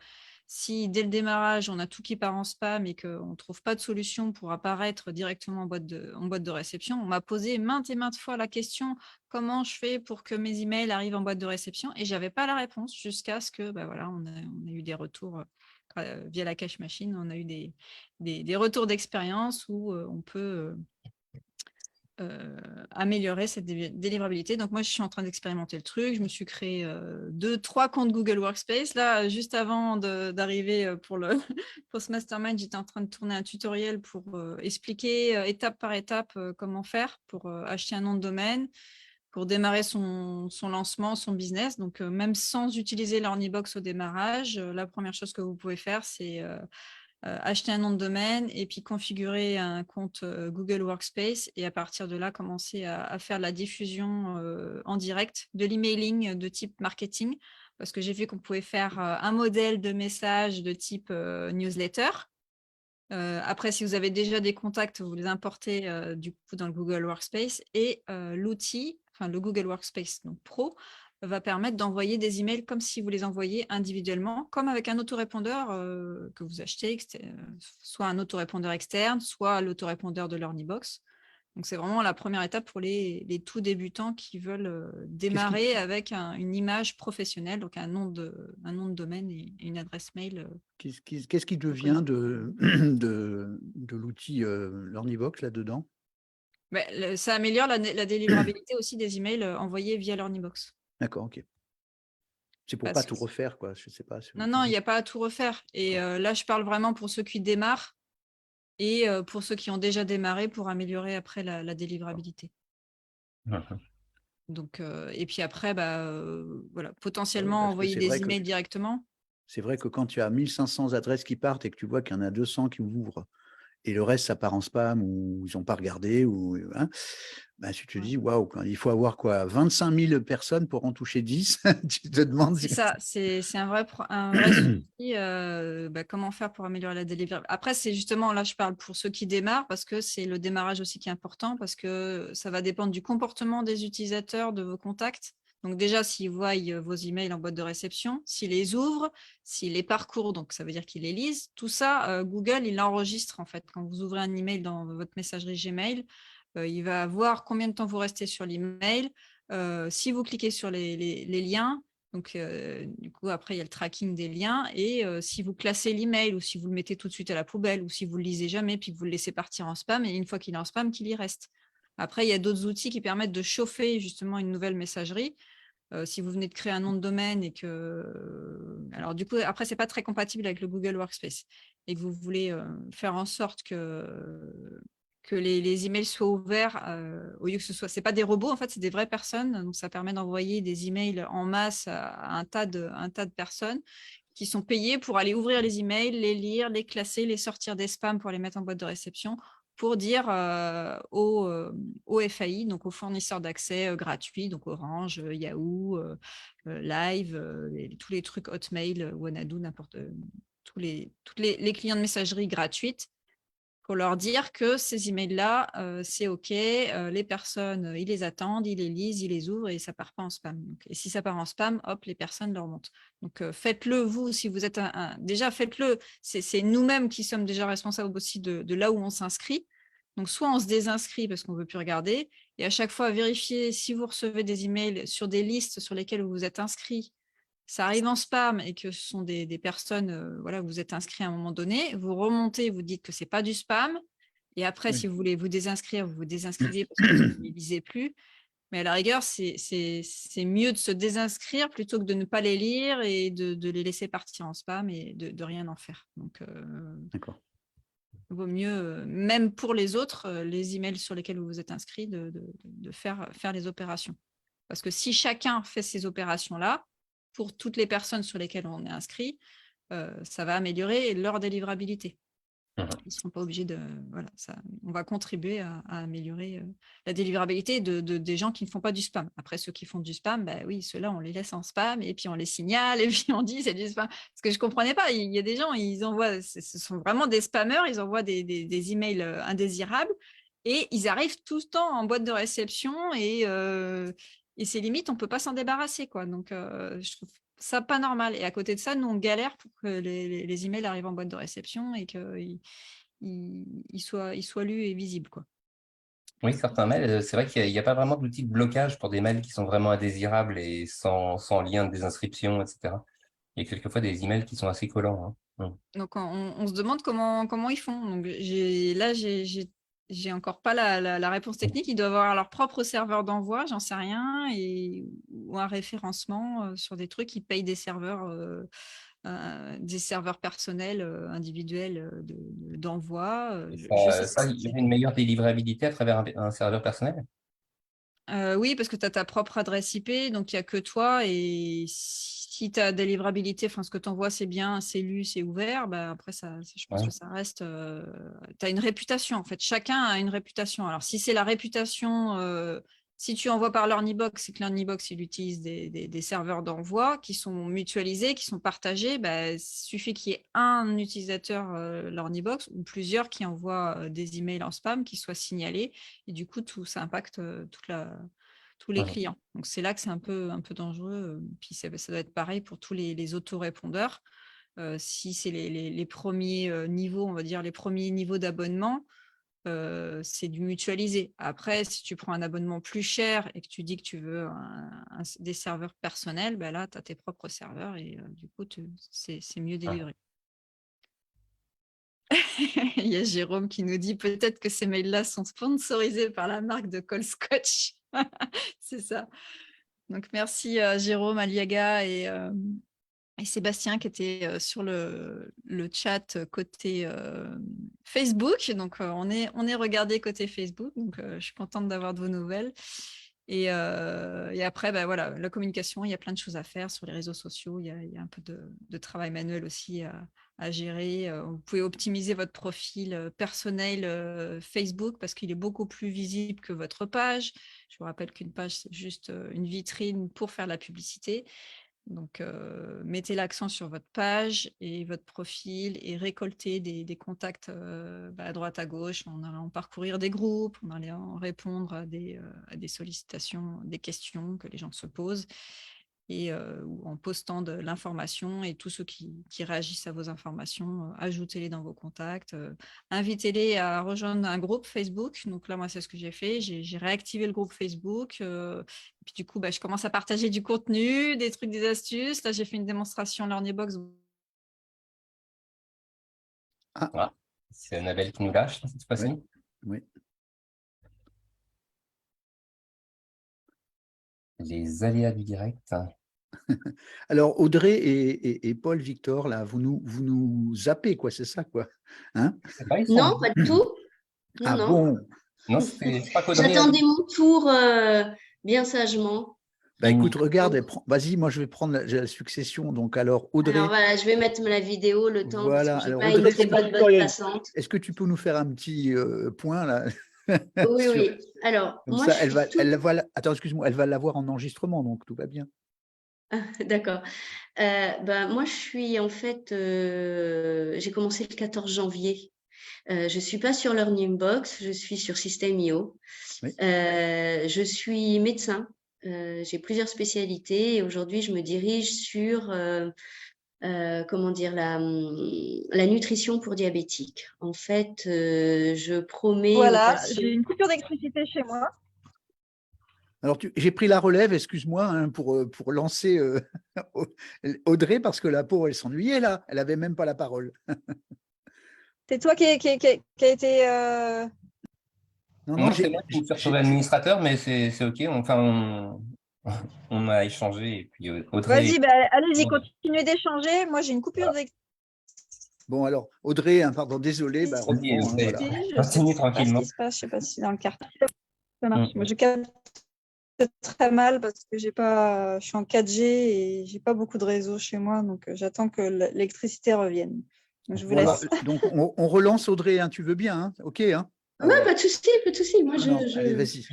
si dès le démarrage, on a tout qui part en spam et qu'on ne trouve pas de solution pour apparaître directement en boîte de réception, on m'a posé maintes et maintes fois la question comment je fais pour que mes emails arrivent en boîte de réception et je n'avais pas la réponse jusqu'à ce que voilà, on a eu des retours via la cache machine. On a eu des retours d'expérience où on peut améliorer cette délivrabilité. Donc moi, je suis en train d'expérimenter le truc. Je me suis créé 2-3 comptes Google Workspace. Là, juste avant d'arriver pour ce mastermind, j'étais en train de tourner un tutoriel pour expliquer étape par étape comment faire pour acheter un nom de domaine, pour démarrer son lancement, son business. Donc, même sans utiliser l'Ornibox au démarrage, la première chose que vous pouvez faire, c'est acheter un nom de domaine et puis configurer un compte Google Workspace et à partir de là, commencer à faire la diffusion en direct de l'emailing de type marketing parce que j'ai vu qu'on pouvait faire un modèle de message de type newsletter. Après, si vous avez déjà des contacts, vous les importez du coup dans le Google Workspace et l'outil, enfin le Google Workspace donc Pro, va permettre d'envoyer des emails comme si vous les envoyiez individuellement, comme avec un autorépondeur que vous achetez, soit un autorépondeur externe, soit l'autorépondeur de l'Ornibox. Donc, c'est vraiment la première étape pour les tout débutants qui veulent démarrer avec une image professionnelle, donc un nom de domaine et une adresse mail. Qu'est-ce qui devient de l'outil l'Ornibox là-dedans? Ça améliore la délivrabilité aussi des emails envoyés via l'Ornibox. D'accord, ok. C'est pour pas tout refaire, quoi. Je sais pas. Non, il n'y a pas à tout refaire. Et là, je parle vraiment pour ceux qui démarrent et pour ceux qui ont déjà démarré pour améliorer après la délivrabilité. Donc, et puis après, voilà, potentiellement envoyer des emails directement. C'est vrai que quand tu as 1500 adresses qui partent et que tu vois qu'il y en a 200 qui ouvrent et le reste, ça part en spam ou ils n'ont pas regardé, ou tu te dis, waouh, il faut avoir quoi, 25 000 personnes pour en toucher 10. Tu te demandes. C'est ça, c'est un vrai souci. Comment faire pour améliorer la délivrabilité? Après, c'est justement, là, je parle pour ceux qui démarrent, parce que c'est le démarrage aussi qui est important, parce que ça va dépendre du comportement des utilisateurs, de vos contacts. Donc déjà, s'ils voient vos emails en boîte de réception, s'ils les ouvrent, s'ils les parcourent, donc ça veut dire qu'ils les lisent, tout ça, Google, il l'enregistre en fait. Quand vous ouvrez un email dans votre messagerie Gmail, il va voir combien de temps vous restez sur l'email. Si vous cliquez sur les liens, donc du coup, après, il y a le tracking des liens. Et si vous classez l'email ou si vous le mettez tout de suite à la poubelle ou si vous ne le lisez jamais puis que vous le laissez partir en spam, et une fois qu'il est en spam, qu'il y reste. Après, il y a d'autres outils qui permettent de chauffer justement une nouvelle messagerie. Si vous venez de créer un nom de domaine et que... alors du coup, après, ce n'est pas très compatible avec le Google Workspace et que vous voulez faire en sorte que les emails soient ouverts au lieu que ce n'est pas des robots, en fait, c'est des vraies personnes. Donc, ça permet d'envoyer des emails en masse à un tas de personnes qui sont payées pour aller ouvrir les emails, les lire, les classer, les sortir des spams pour les mettre en boîte de réception, pour dire au FAI, donc aux fournisseurs d'accès gratuits, donc Orange, Yahoo, Live, tous les trucs Hotmail, Wanadoo, tous les clients de messagerie gratuite, pour leur dire que ces emails-là, c'est OK, les personnes, ils les attendent, ils les lisent, ils les ouvrent et ça ne part pas en spam. Donc, et si ça part en spam, hop, les personnes leur remontent. Donc, faites-le vous, si vous êtes déjà, faites-le. C'est nous-mêmes qui sommes déjà responsables aussi de là où on s'inscrit. Donc, soit on se désinscrit parce qu'on ne veut plus regarder, et à chaque fois, vérifiez si vous recevez des emails sur des listes sur lesquelles vous vous êtes inscrit, ça arrive en spam et que ce sont des personnes, voilà, vous êtes inscrit à un moment donné, vous remontez, vous dites que ce n'est pas du spam. Et après, si vous voulez vous désinscrire, vous vous désinscrivez parce que vous ne les lisez plus. Mais à la rigueur, c'est mieux de se désinscrire plutôt que de ne pas les lire et de les laisser partir en spam et de rien en faire. Donc, d'accord. vaut mieux, même pour les autres, les emails sur lesquels vous vous êtes inscrits, de faire les opérations. Parce que si chacun fait ces opérations-là, pour toutes les personnes sur lesquelles on est inscrit, ça va améliorer leur délivrabilité. Mhm. Ils ne seront pas obligés de… Voilà, on va contribuer à améliorer la délivrabilité des gens qui ne font pas du spam. Après, ceux qui font du spam, bah oui, ceux-là, on les laisse en spam et puis on les signale et puis on dit c'est du spam. Parce que je ne comprenais pas, il y a des gens, ils envoient, ce sont vraiment des spammers, ils envoient des emails indésirables et ils arrivent tout le temps en boîte de réception et c'est limite, on ne peut pas s'en débarrasser, quoi. Donc, je trouve ça pas normal. Et à côté de ça, nous, on galère pour que les emails arrivent en boîte de réception et qu'ils soient lus et visibles, quoi. Oui, certains mails, c'est vrai qu'il n'y a pas vraiment d'outil de blocage pour des mails qui sont vraiment indésirables et sans lien de désinscription, etc. Il y a quelquefois des emails qui sont assez collants, hein. Donc, on se demande comment ils font. Donc, j'ai encore pas la réponse technique. Ils doivent avoir leur propre serveur d'envoi, j'en sais rien, ou un référencement sur des trucs. Ils payent des serveurs personnels, individuels d'envoi. Il y a une meilleure délivrabilité à travers un serveur personnel? Oui, parce que tu as ta propre adresse IP, donc il n'y a que toi. Et si ta délivrabilité, ce que tu envoies, c'est bien, c'est lu, c'est ouvert, bah, après, je pense Ouais. que ça reste… tu as une réputation, en fait. Chacun a une réputation. Alors, si c'est la réputation… si tu envoies par LearnyBox, c'est que LearnyBox, il utilise des serveurs d'envoi qui sont mutualisés, qui sont partagés. Bah, il suffit qu'il y ait un utilisateur LearnyBox ou plusieurs qui envoient des emails en spam qui soient signalés. Et du coup, ça impacte tous les clients. Donc, c'est là que c'est un peu dangereux. Puis, ça doit être pareil pour tous les autorépondeurs. Si c'est les premiers niveaux, on va dire les premiers niveaux d'abonnement, c'est du mutualisé. Après, si tu prends un abonnement plus cher et que tu dis que tu veux des serveurs personnels, ben là, tu as tes propres serveurs et du coup, c'est mieux délivré. Il y a Jérôme qui nous dit peut-être que ces mails-là sont sponsorisés par la marque de Col Scotch. C'est ça. Donc, merci Jérôme, Aliaga et Sébastien qui était sur le chat côté Facebook. Donc, on est regardé côté Facebook. Donc, je suis contente d'avoir de vos nouvelles. Et après, bah, voilà, la communication, il y a plein de choses à faire sur les réseaux sociaux. Il y a un peu de travail manuel aussi à gérer. Vous pouvez optimiser votre profil personnel Facebook parce qu'il est beaucoup plus visible que votre page. Je vous rappelle qu'une page, c'est juste une vitrine pour faire de la publicité. Donc, mettez l'accent sur votre page et votre profil et récoltez des contacts à droite, à gauche, en allant parcourir des groupes, en allant répondre à des sollicitations, des questions que les gens se posent et ou en postant de l'information. Et tous ceux qui réagissent à vos informations, ajoutez-les dans vos contacts, invitez-les à rejoindre un groupe Facebook. Donc là, moi, c'est ce que j'ai fait. J'ai réactivé le groupe Facebook. Puis du coup, je commence à partager du contenu, des trucs, des astuces. Là, j'ai fait une démonstration LearnyBox. Voilà. C'est Annabelle qui nous lâche cette fois-ci. Oui. Les aléas du direct. Alors, Audrey et Paul Victor, là, vous nous zappez, quoi, c'est ça, quoi, hein? Non, pas du tout. Non, Ah non. bon? Non, je crois qu'Audrey J'attendais mon tour bien sagement. Bah écoute, regarde, vas-y, moi je vais prendre la succession. Donc alors, Audrey. Alors voilà, je vais mettre la vidéo le temps Voilà. parce que Alors, pas Audrey, une très bonne passante. est-ce que tu peux nous faire un petit point là? Oui, oui. Alors, comme moi, ça, attends, excuse-moi, elle va l'avoir en enregistrement, donc tout va bien. D'accord. Moi, je suis en fait, j'ai commencé le 14 janvier. Je suis pas sur LearnyBox, je suis sur System.io. Oui. Je suis médecin. J'ai plusieurs spécialités et aujourd'hui, je me dirige sur comment dire, la nutrition pour diabétiques. En fait, je promets aux Voilà, patients… j'ai une coupure d'électricité chez moi. Alors, j'ai pris la relève, excuse-moi, hein, pour lancer Audrey, parce que la pauvre, elle s'ennuyait là, elle avait même pas la parole. C'est toi qui a été… Non, c'est moi qui me suis retrouvé administrateur, mais c'est OK. Enfin, on a échangé et puis Audrey… Vas-y, allez-y, continuez d'échanger. Moi, j'ai une coupure d'électricité. Bon, alors, Audrey, hein, pardon, désolé, bah, Vas-y, reprends, hein, Audrey. voilà. Je Continue sais pas ce tranquillement. qui se passe, je sais pas si dans le carton ça marche. Mm. Moi, je capte très mal parce que je suis en 4G et j'ai pas beaucoup de réseau chez moi, donc j'attends que l'électricité revienne. Donc, je vous Voilà. laisse. Donc, on relance Audrey, hein, tu veux bien, hein, OK, hein? Ouais, pas de souci, pas de souci. Moi, Non, allez, vas-y.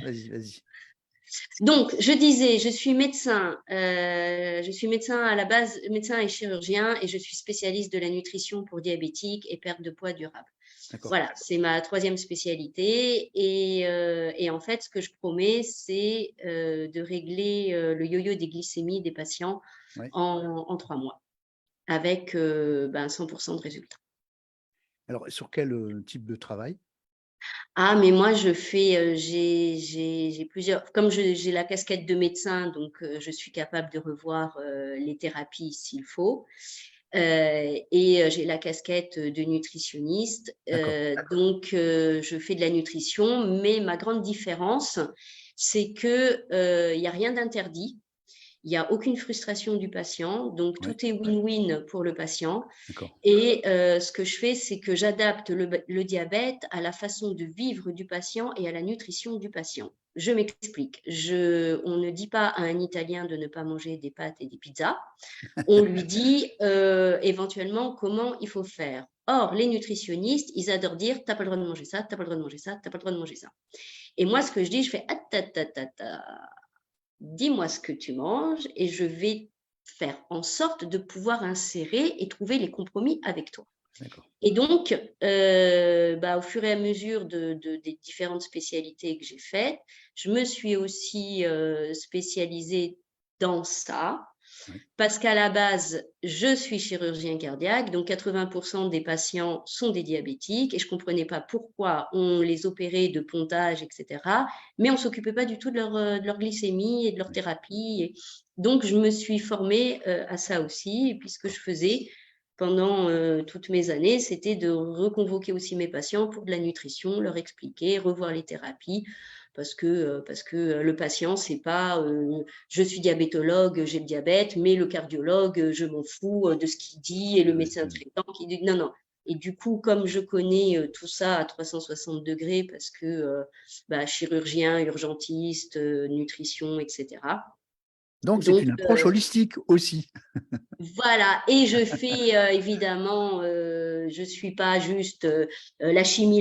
Donc, je disais, je suis médecin à la base, médecin et chirurgien, et je suis spécialiste de la nutrition pour diabétiques et perte de poids durable. D'accord. Voilà, c'est ma 3e spécialité. Et en fait, ce que je promets, c'est de régler le yo-yo des glycémies des patients Ouais. en 3 mois, avec 100% de résultats. Alors, sur quel type de travail? Ah, mais moi, j'ai plusieurs, comme j'ai la casquette de médecin, donc je suis capable de revoir les thérapies s'il faut. Et j'ai la casquette de nutritionniste. Donc, je fais de la nutrition, mais ma grande différence, c'est que il n'y a rien d'interdit. Il n'y a aucune frustration du patient, donc Ouais. tout est win-win pour le patient. D'accord. Et ce que je fais, c'est que j'adapte le diabète à la façon de vivre du patient et à la nutrition du patient. Je m'explique. On ne dit pas à un Italien de ne pas manger des pâtes et des pizzas. On lui dit éventuellement comment il faut faire. Or, les nutritionnistes, ils adorent dire « t'as pas le droit de manger ça, t'as pas le droit de manger ça, t'as pas le droit de manger ça ». Et moi, ce que je dis, je fais « dis-moi ce que tu manges et je vais faire en sorte de pouvoir insérer et trouver les compromis avec toi. » Et donc, au fur et à mesure des différentes spécialités que j'ai faites, je me suis aussi spécialisée dans ça. Parce qu'à la base, je suis chirurgien cardiaque, donc 80% des patients sont des diabétiques et je ne comprenais pas pourquoi on les opérait de pontage, etc. Mais on ne s'occupait pas du tout de leur glycémie et de leur thérapie. Et donc, je me suis formée à ça aussi. Et puis, ce que je faisais pendant toutes mes années, c'était de reconvoquer aussi mes patients pour de la nutrition, leur expliquer, revoir les thérapies. Parce que le patient, c'est pas je suis diabétologue, j'ai le diabète, mais le cardiologue, je m'en fous de ce qu'il dit, et le médecin traitant qui dit non. Et du coup, comme je connais tout ça à 360 degrés, parce que chirurgien, urgentiste, nutrition, etc. Donc, c'est une approche holistique aussi. Voilà, et je fais évidemment, je ne suis pas juste la chimie,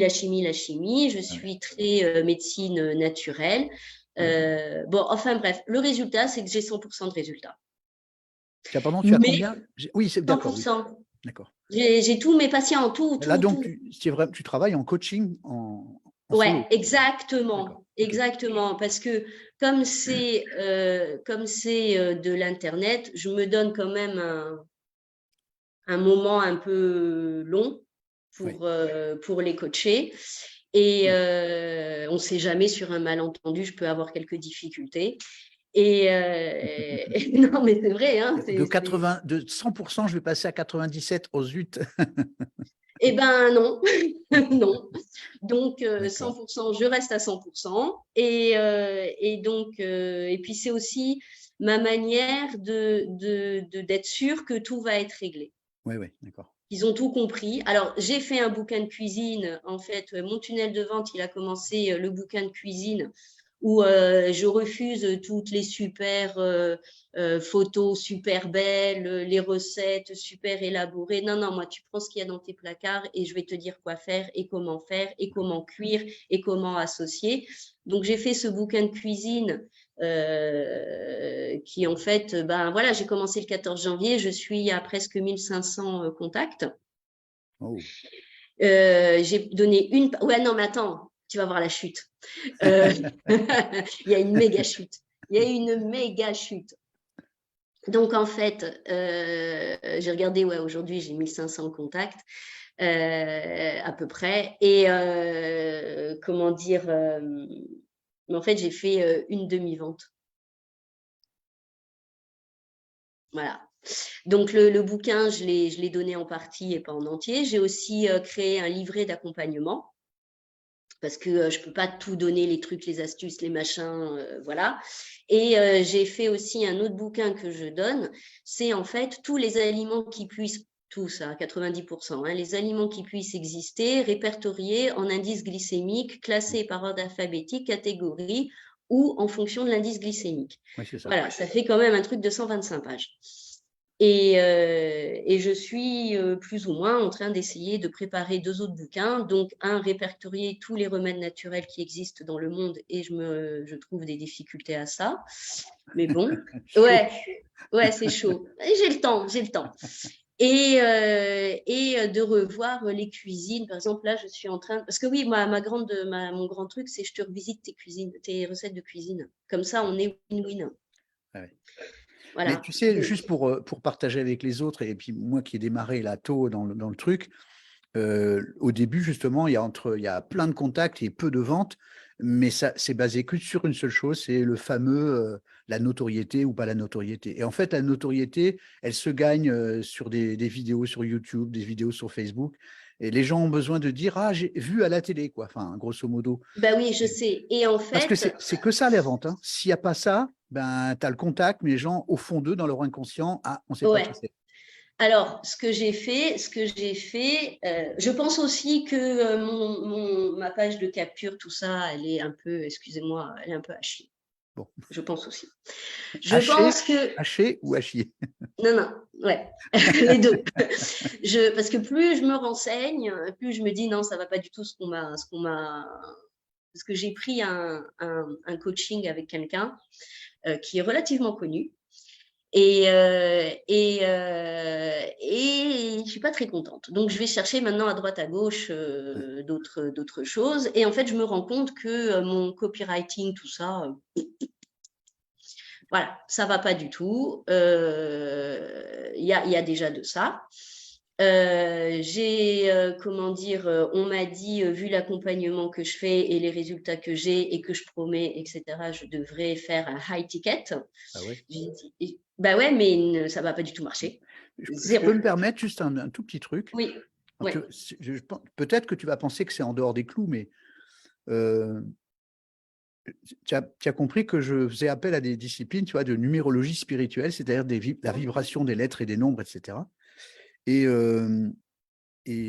je suis très médecine naturelle. Enfin bref, le résultat, c'est que j'ai 100% de résultats. Pardon, tu as combien? Oui, c'est d'accord. 100%. Oui. D'accord. J'ai tous mes patients, tout. Là, donc, tu travailles en coaching Ouais, solo. exactement. Exactement, parce que comme c'est de l'Internet, je me donne quand même un moment un peu long pour les coacher. Et on ne sait jamais, sur un malentendu, je peux avoir quelques difficultés. Et non, mais c'est vrai. Hein, de 100%, je vais passer à 97. Oh zut. Eh ben non, non. Donc 100%, je reste à 100%. Et donc, et puis c'est aussi ma manière d'être sûre que tout va être réglé. Oui, d'accord. Ils ont tout compris. Alors, j'ai fait un bouquin de cuisine. En fait, mon tunnel de vente, il a commencé le bouquin de cuisine où je refuse toutes les super photos super belles, les recettes super élaborées. Non, moi, tu prends ce qu'il y a dans tes placards et je vais te dire quoi faire et comment cuire et comment associer. Donc, j'ai fait ce bouquin de cuisine qui, en fait, j'ai commencé le 14 janvier. Je suis à presque 1500 contacts. Oh. J'ai donné une... Ouais, non, mais attends, tu vas voir la chute. Il y a une méga chute. Donc, en fait, j'ai regardé, aujourd'hui, j'ai 1500 contacts à peu près. Et comment dire, en fait, j'ai fait une demi-vente. Voilà. Donc, le bouquin, je l'ai donné en partie et pas en entier. J'ai aussi créé un livret d'accompagnement parce que je ne peux pas tout donner, les trucs, les astuces, les machins, voilà. Et j'ai fait aussi un autre bouquin que je donne. C'est en fait tous les aliments qui puissent tous à 90%, hein, les aliments qui puissent exister, répertoriés en indice glycémique, classés par ordre alphabétique, catégorie ou en fonction de l'indice glycémique. Oui, c'est ça. Voilà, ça fait quand même un truc de 125 pages. Et je suis plus ou moins en train d'essayer de préparer 2 autres bouquins, donc un répertorier tous les remèdes naturels qui existent dans le monde, et je trouve des difficultés à ça. Mais bon, ouais, c'est chaud. J'ai le temps. Et de revoir les cuisines. Par exemple, là, je suis en train... Parce que oui, mon grand truc, c'est je te revisite tes recettes de cuisine. Comme ça, on est win-win. Ouais. Voilà. Mais tu sais, juste pour partager avec les autres, et puis moi qui ai démarré là tôt dans le truc, au début, justement, il y a plein de contacts et peu de ventes, mais ça c'est basé que sur une seule chose, c'est le fameux la notoriété ou pas la notoriété. Et en fait, la notoriété, elle se gagne sur des vidéos sur YouTube, des vidéos sur Facebook. Et les gens ont besoin de dire « Ah, j'ai vu à la télé », quoi. Enfin, grosso modo. Ben oui, je sais. Et en fait… Parce que c'est que ça, les ventes. Hein. S'il n'y a pas ça, ben, tu as le contact, mais les gens, au fond d'eux, dans leur inconscient, ah, on ne sait pas qui c'est. Alors, ce que j'ai fait, je pense aussi que ma page de capture, tout ça, elle est un peu, excusez-moi, elle est un peu à chier. Bon. Je pense aussi. Haché ou à chier? Non, ouais, les deux. Parce que plus je me renseigne, plus je me dis non, ça va pas du tout ce qu'on m'a. Parce que j'ai pris un coaching avec quelqu'un qui est relativement connu. Et je suis pas très contente. Donc, je vais chercher maintenant à droite, à gauche d'autres choses. Et en fait, je me rends compte que mon copywriting, tout ça, voilà, ça va pas du tout. Il y a déjà de ça. On m'a dit, vu l'accompagnement que je fais et les résultats que j'ai et que je promets, etc., je devrais faire un high ticket. Ah ouais. J'ai dit, bah ouais, mais ça va pas du tout marcher. Je peux me permettre juste un tout petit truc? Oui. Ouais. Peut-être que tu vas penser que c'est en dehors des clous, mais tu as compris que je faisais appel à des disciplines, tu vois, de numérologie spirituelle, c'est-à-dire la vibration des lettres et des nombres, etc. Et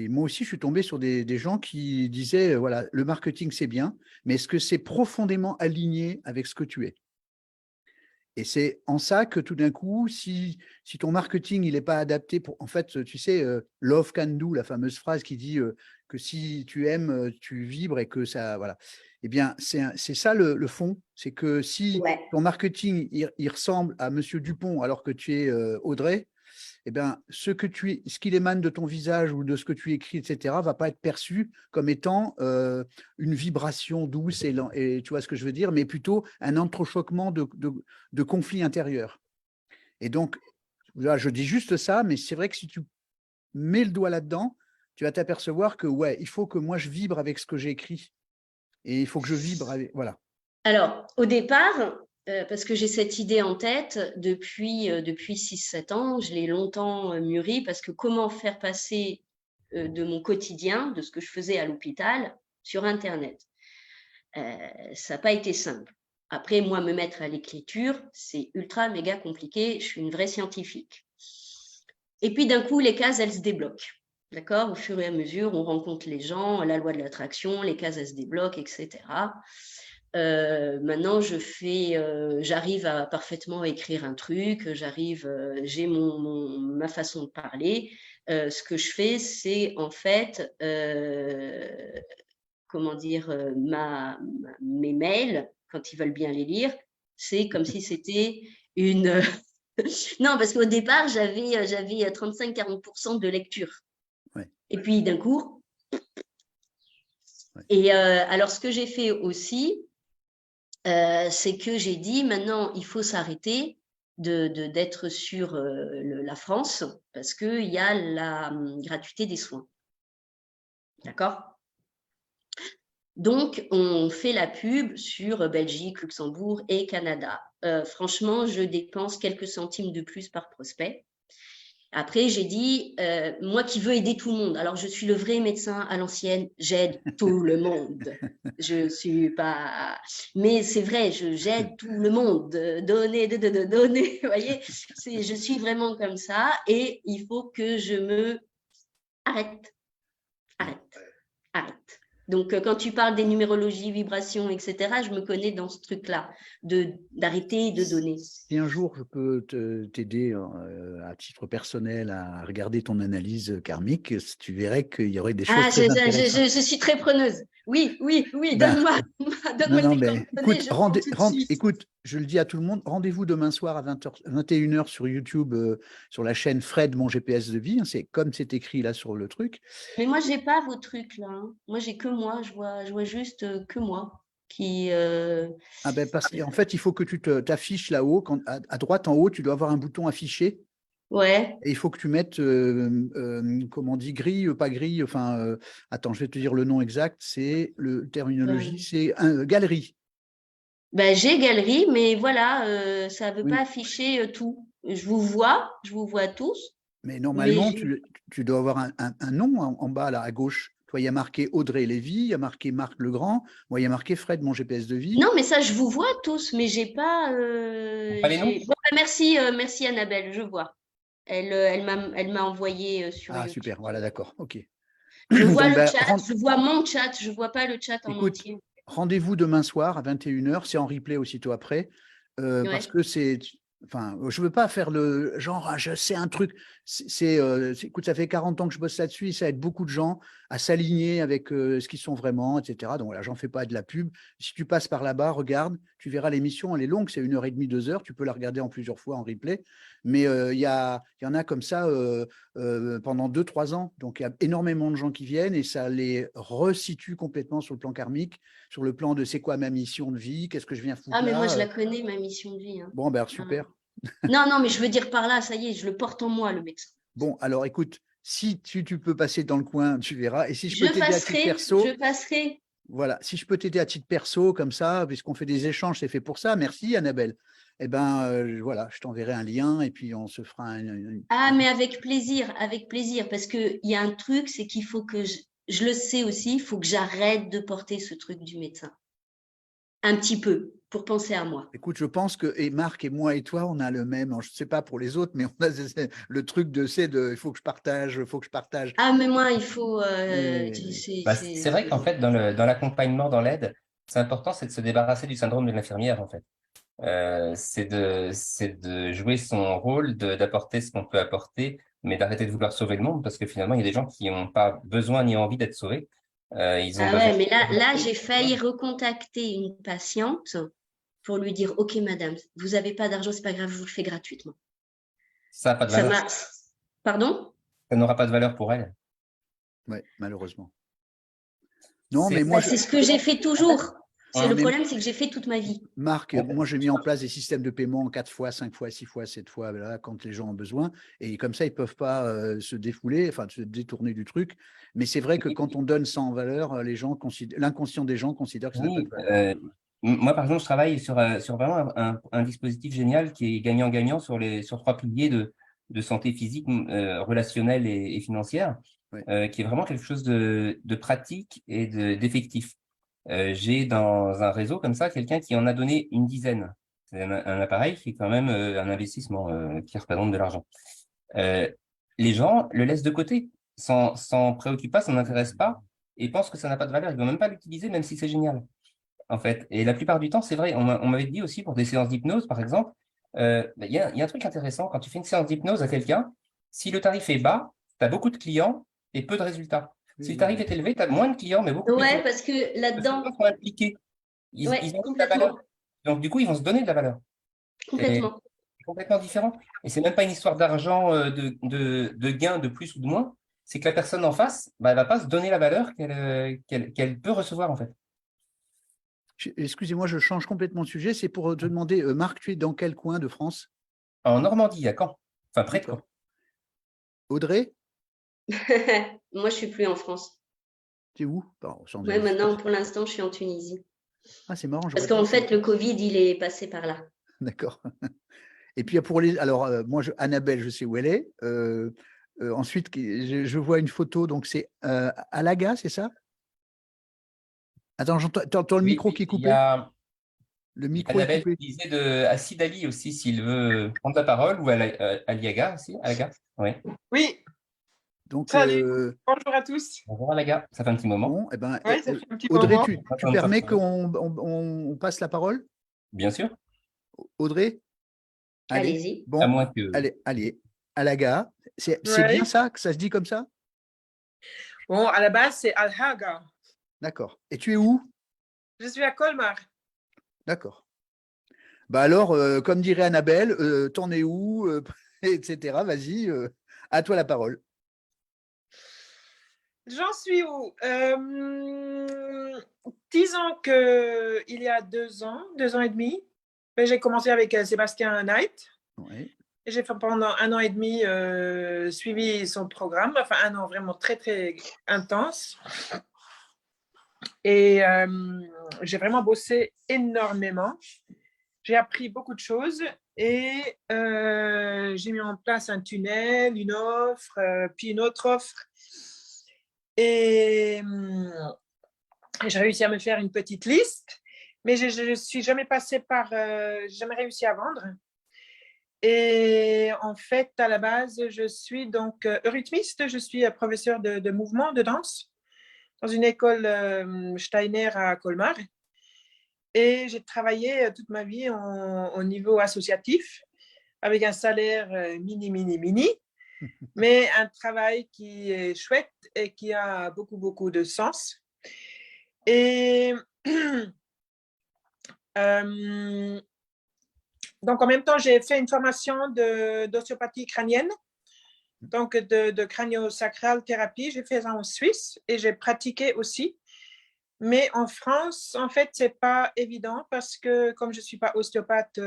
moi aussi, je suis tombé sur des gens qui disaient, voilà, le marketing, c'est bien, mais est-ce que c'est profondément aligné avec ce que tu es? Et c'est en ça que tout d'un coup, si ton marketing, il n'est pas adapté pour… En fait, tu sais, love can do, la fameuse phrase qui dit que si tu aimes, tu vibres et que ça… Voilà. Eh bien, c'est ça le fond. C'est que si ton marketing, il ressemble à Monsieur Dupont alors que tu es Audrey, eh bien, ce qu'il émane de ton visage ou de ce que tu écris, etc., ne va pas être perçu comme étant une vibration douce et tu vois ce que je veux dire, mais plutôt un entrechoquement de conflits intérieurs. Et donc, là, je dis juste ça, mais c'est vrai que si tu mets le doigt là-dedans, tu vas t'apercevoir que, ouais, il faut que moi, je vibre avec ce que j'ai écrit. Et il faut que je vibre avec… Voilà. Alors, au départ… parce que j'ai cette idée en tête depuis 6-7 ans, je l'ai longtemps mûrie, parce que comment faire passer de mon quotidien, de ce que je faisais à l'hôpital, sur Internet. Ça n'a pas été simple. Après, moi, me mettre à l'écriture, c'est ultra méga compliqué, je suis une vraie scientifique. Et puis d'un coup, les cases, elles se débloquent. D'accord ? Au fur et à mesure, on rencontre les gens, la loi de l'attraction, les cases, elles se débloquent, etc. Maintenant, j'arrive à parfaitement écrire un truc, j'ai ma façon de parler. Ce que je fais, c'est en fait, mes mails, quand ils veulent bien les lire, c'est comme si c'était une… Non, parce qu'au départ, j'avais 35-40% de lecture. Ouais. Et puis, d'un coup… Ouais. Et alors, ce que j'ai fait aussi… c'est que j'ai dit maintenant il faut s'arrêter d'être sur la France, parce qu'il y a la gratuité des soins. D'accord ? Donc, on fait la pub sur Belgique, Luxembourg et Canada. Franchement, je dépense quelques centimes de plus par prospect. Après, j'ai dit, moi qui veux aider tout le monde, alors je suis le vrai médecin à l'ancienne, j'aide tout le monde. Je suis pas... Mais c'est vrai, j'aide tout le monde. Donner, donner, vous voyez, je suis vraiment comme ça et il faut que je me arrête. Donc, quand tu parles des numérologies, vibrations, etc., je me connais dans ce truc-là, d'arrêter de donner. Si un jour je peux t'aider à titre personnel à regarder ton analyse karmique, tu verrais qu'il y aurait des choses très intéressantes. Je suis très preneuse. Oui, Ben, donne-moi non, tes mais coordonnées, je prends tout de suite. écoute, je le dis à tout le monde, rendez-vous demain soir à 21h sur YouTube, sur la chaîne Fred, mon GPS de vie. C'est comme c'est écrit là sur le truc. Mais moi, j'ai pas vos trucs là. Moi, j'ai que moi. Je vois juste que moi qui. Ah ben parce qu'en fait, il faut que tu t'affiches là-haut. À droite en haut, tu dois avoir un bouton affiché. Ouais. Et il faut que tu mettes, comment on dit, grille, pas grille, enfin, attends, je vais te dire le nom exact, c'est le terminologie, c'est galerie. Ben, j'ai galerie, mais voilà, ça ne veut pas Oui, afficher tout. Je vous vois tous. mais Mais normalement, tu dois avoir un nom en bas, là, à gauche. Toi, il y a marqué Audrey Lévy, il y a marqué Marc Legrand, moi, il y a marqué Fred, mon GPS de vie. Non, mais ça, je vous vois tous, mais j'ai pas. Pas les noms? Bon, ben, merci Annabelle, je vois. Elle m'a envoyé sur Ah, YouTube. super, voilà, d'accord, ok. Je vois Donc, le chat, je vois mon chat, je vois pas le chat en écoute, entier. rendez-vous demain soir à 21h, c'est en replay aussitôt après, parce Ouais. que c'est, enfin, je veux pas faire le genre, ah, je sais un truc. Écoute, ça fait 40 ans que je bosse là-dessus, et ça aide beaucoup de gens à s'aligner avec ce qu'ils sont vraiment, etc. Donc là, j'en fais pas de la pub. Si tu passes par là-bas, regarde, tu verras l'émission, elle est longue, c'est 1h30, 2 heures. Tu peux la regarder en plusieurs fois en replay. Mais il y en a comme ça pendant 2-3 ans. Donc il y a énormément de gens qui viennent et ça les resitue complètement sur le plan karmique, sur le plan de c'est quoi ma mission de vie, qu'est-ce que je viens foutre Ah, mais moi, je là. la connais, ma mission de vie. Hein. Bon, ben Ah. super. Non, mais je veux dire par là, ça y est, je le porte en moi, le médecin. Bon, alors écoute, si tu peux passer dans le coin, tu verras. Et si je peux Je t'aider à titre perso, passerai. voilà, si je peux t'aider à titre perso, comme ça, puisqu'on fait des échanges, c'est fait pour ça. Merci, Annabelle. Eh ben, voilà, je t'enverrai un lien et puis on se fera Ah, mais avec plaisir, parce qu'il y a un truc, c'est qu'il faut que je le sais aussi, il faut que j'arrête de porter ce truc du médecin. Un petit peu, pour penser à moi. Écoute, je pense que et Marc et moi et toi, on a le même. Je ne sais pas pour les autres, mais on a le truc il faut que je partage, il faut que je partage. Ah, mais moi, il faut. C'est vrai qu'en fait, dans l'accompagnement, dans l'aide, c'est important, c'est de se débarrasser du syndrome de l'infirmière, en fait. C'est de jouer son rôle, d'apporter ce qu'on peut apporter, mais d'arrêter de vouloir sauver le monde, parce que finalement, il y a des gens qui n'ont pas besoin ni envie d'être sauvés. Ils ont Ah besoin. ouais, mais là, j'ai failli recontacter une patiente pour lui dire, OK, madame, vous n'avez pas d'argent, c'est pas grave, je vous le fais gratuitement. Ça n'a pas de Ça valeur. m'a. Pardon? Ça n'aura pas de valeur pour elle. Oui, malheureusement. Non, mais C'est moi, C'est ce que j'ai fait toujours. Ouais, Le mais- problème, c'est que j'ai fait toute ma vie. Marc, moi, j'ai mis en place des systèmes de paiement 4 fois, 5 fois, 6 fois, 7 fois, là, quand les gens ont besoin. Et comme ça, ils ne peuvent pas se défouler, enfin, se détourner du truc. Mais c'est vrai que quand on donne ça en valeur, l'inconscient des gens considère que ça n'a pas Oui, de valeur. moi, par exemple, je travaille sur vraiment un dispositif génial qui est gagnant-gagnant sur 3 piliers de santé physique, relationnelle et financière, Ouais. qui est vraiment quelque chose de pratique et d'effectif. J'ai dans un réseau comme ça quelqu'un qui en a donné une dizaine. C'est un appareil qui est quand même un investissement qui représente de l'argent. Les gens le laissent de côté, s'en préoccupent pas, s'en intéressent pas et pensent que ça n'a pas de valeur. Ils vont même pas l'utiliser, même si c'est génial, en fait. Et la plupart du temps, c'est vrai. On m'avait dit aussi pour des séances d'hypnose, par exemple, il y a un truc intéressant quand tu fais une séance d'hypnose à quelqu'un. Si le tarif est bas, tu as beaucoup de clients et peu de résultats. Si le tarif est élevé, tu as moins de clients, mais beaucoup plus de Ouais, résultats. parce que Parce que les là-dedans, gens sont impliqués. Ils ouais, ont de la complètement. valeur. Donc, du coup, ils vont se donner de la valeur. Complètement. C'est complètement différent. Et c'est même pas une histoire d'argent, de gain de plus ou de moins. C'est que la personne en face, bah, elle va pas se donner la valeur qu'elle peut recevoir, en fait. Excusez-moi, je change complètement de sujet. C'est pour te demander, Marc, tu es dans quel coin de France? En Normandie, à Caen. Enfin, près de Caen. D'accord. Audrey, Moi, je suis plus en France. tu es où? Pardon, sans Ouais, maintenant, pour l'instant, je suis en Tunisie. Ah, c'est marrant. Parce j'aurais qu'en pas- fait, le Covid, il est passé par là. D'accord. Et puis pour les, alors moi, Annabelle, je sais où elle est. Ensuite, je vois une photo, donc c'est Alaga, c'est ça? Attends, t'entends le Oui, micro qui est il y coupé? a, Le il y a micro est Annabelle coupé. qui disait de Acid Ali aussi, s'il veut prendre la parole, ou Aliaga aussi, Alaga. Oui. Oui, Donc, salut, bonjour à tous. Bonjour Alaga, ça fait un petit moment. bon, eh ben, Oui, ça fait un petit Audrey, moment. tu permets qu'on passe la parole? Bien sûr, Audrey? Allez, Allez-y. à bon, moins que… allez, Alaga. C'est bien Oui. ça que ça se dit comme ça? Bon, à la base, c'est Alhaga. D'accord. Et tu es où? Je suis à Colmar. D'accord. Bah alors, comme dirait Annabelle, t'en es où, etc. Vas-y, à toi la parole. J'en suis où? Disons qu'il y a 2 ans et demi, ben, j'ai commencé avec Sébastien Knight. Ouais. Et j'ai fait pendant 1 an et demi suivi son programme, enfin 1 an vraiment très, très intense. Et j'ai vraiment bossé énormément. J'ai appris beaucoup de choses et j'ai mis en place un tunnel, une offre, puis une autre offre. Et j'ai réussi à me faire une petite liste, mais je ne suis jamais passée par, jamais réussi à vendre. Et en fait, à la base, je suis donc eurythmiste, je suis professeur de mouvement, de danse, dans une école Steiner à Colmar. Et j'ai travaillé toute ma vie au niveau associatif, avec un salaire mini, mais un travail qui est chouette et qui a beaucoup, beaucoup de sens. Et donc, en même temps, j'ai fait une formation d'ostéopathie crânienne, donc de crânio-sacral thérapie. J'ai fait ça en Suisse et j'ai pratiqué aussi. Mais en France, en fait, c'est pas évident parce que comme je suis pas ostéopathe,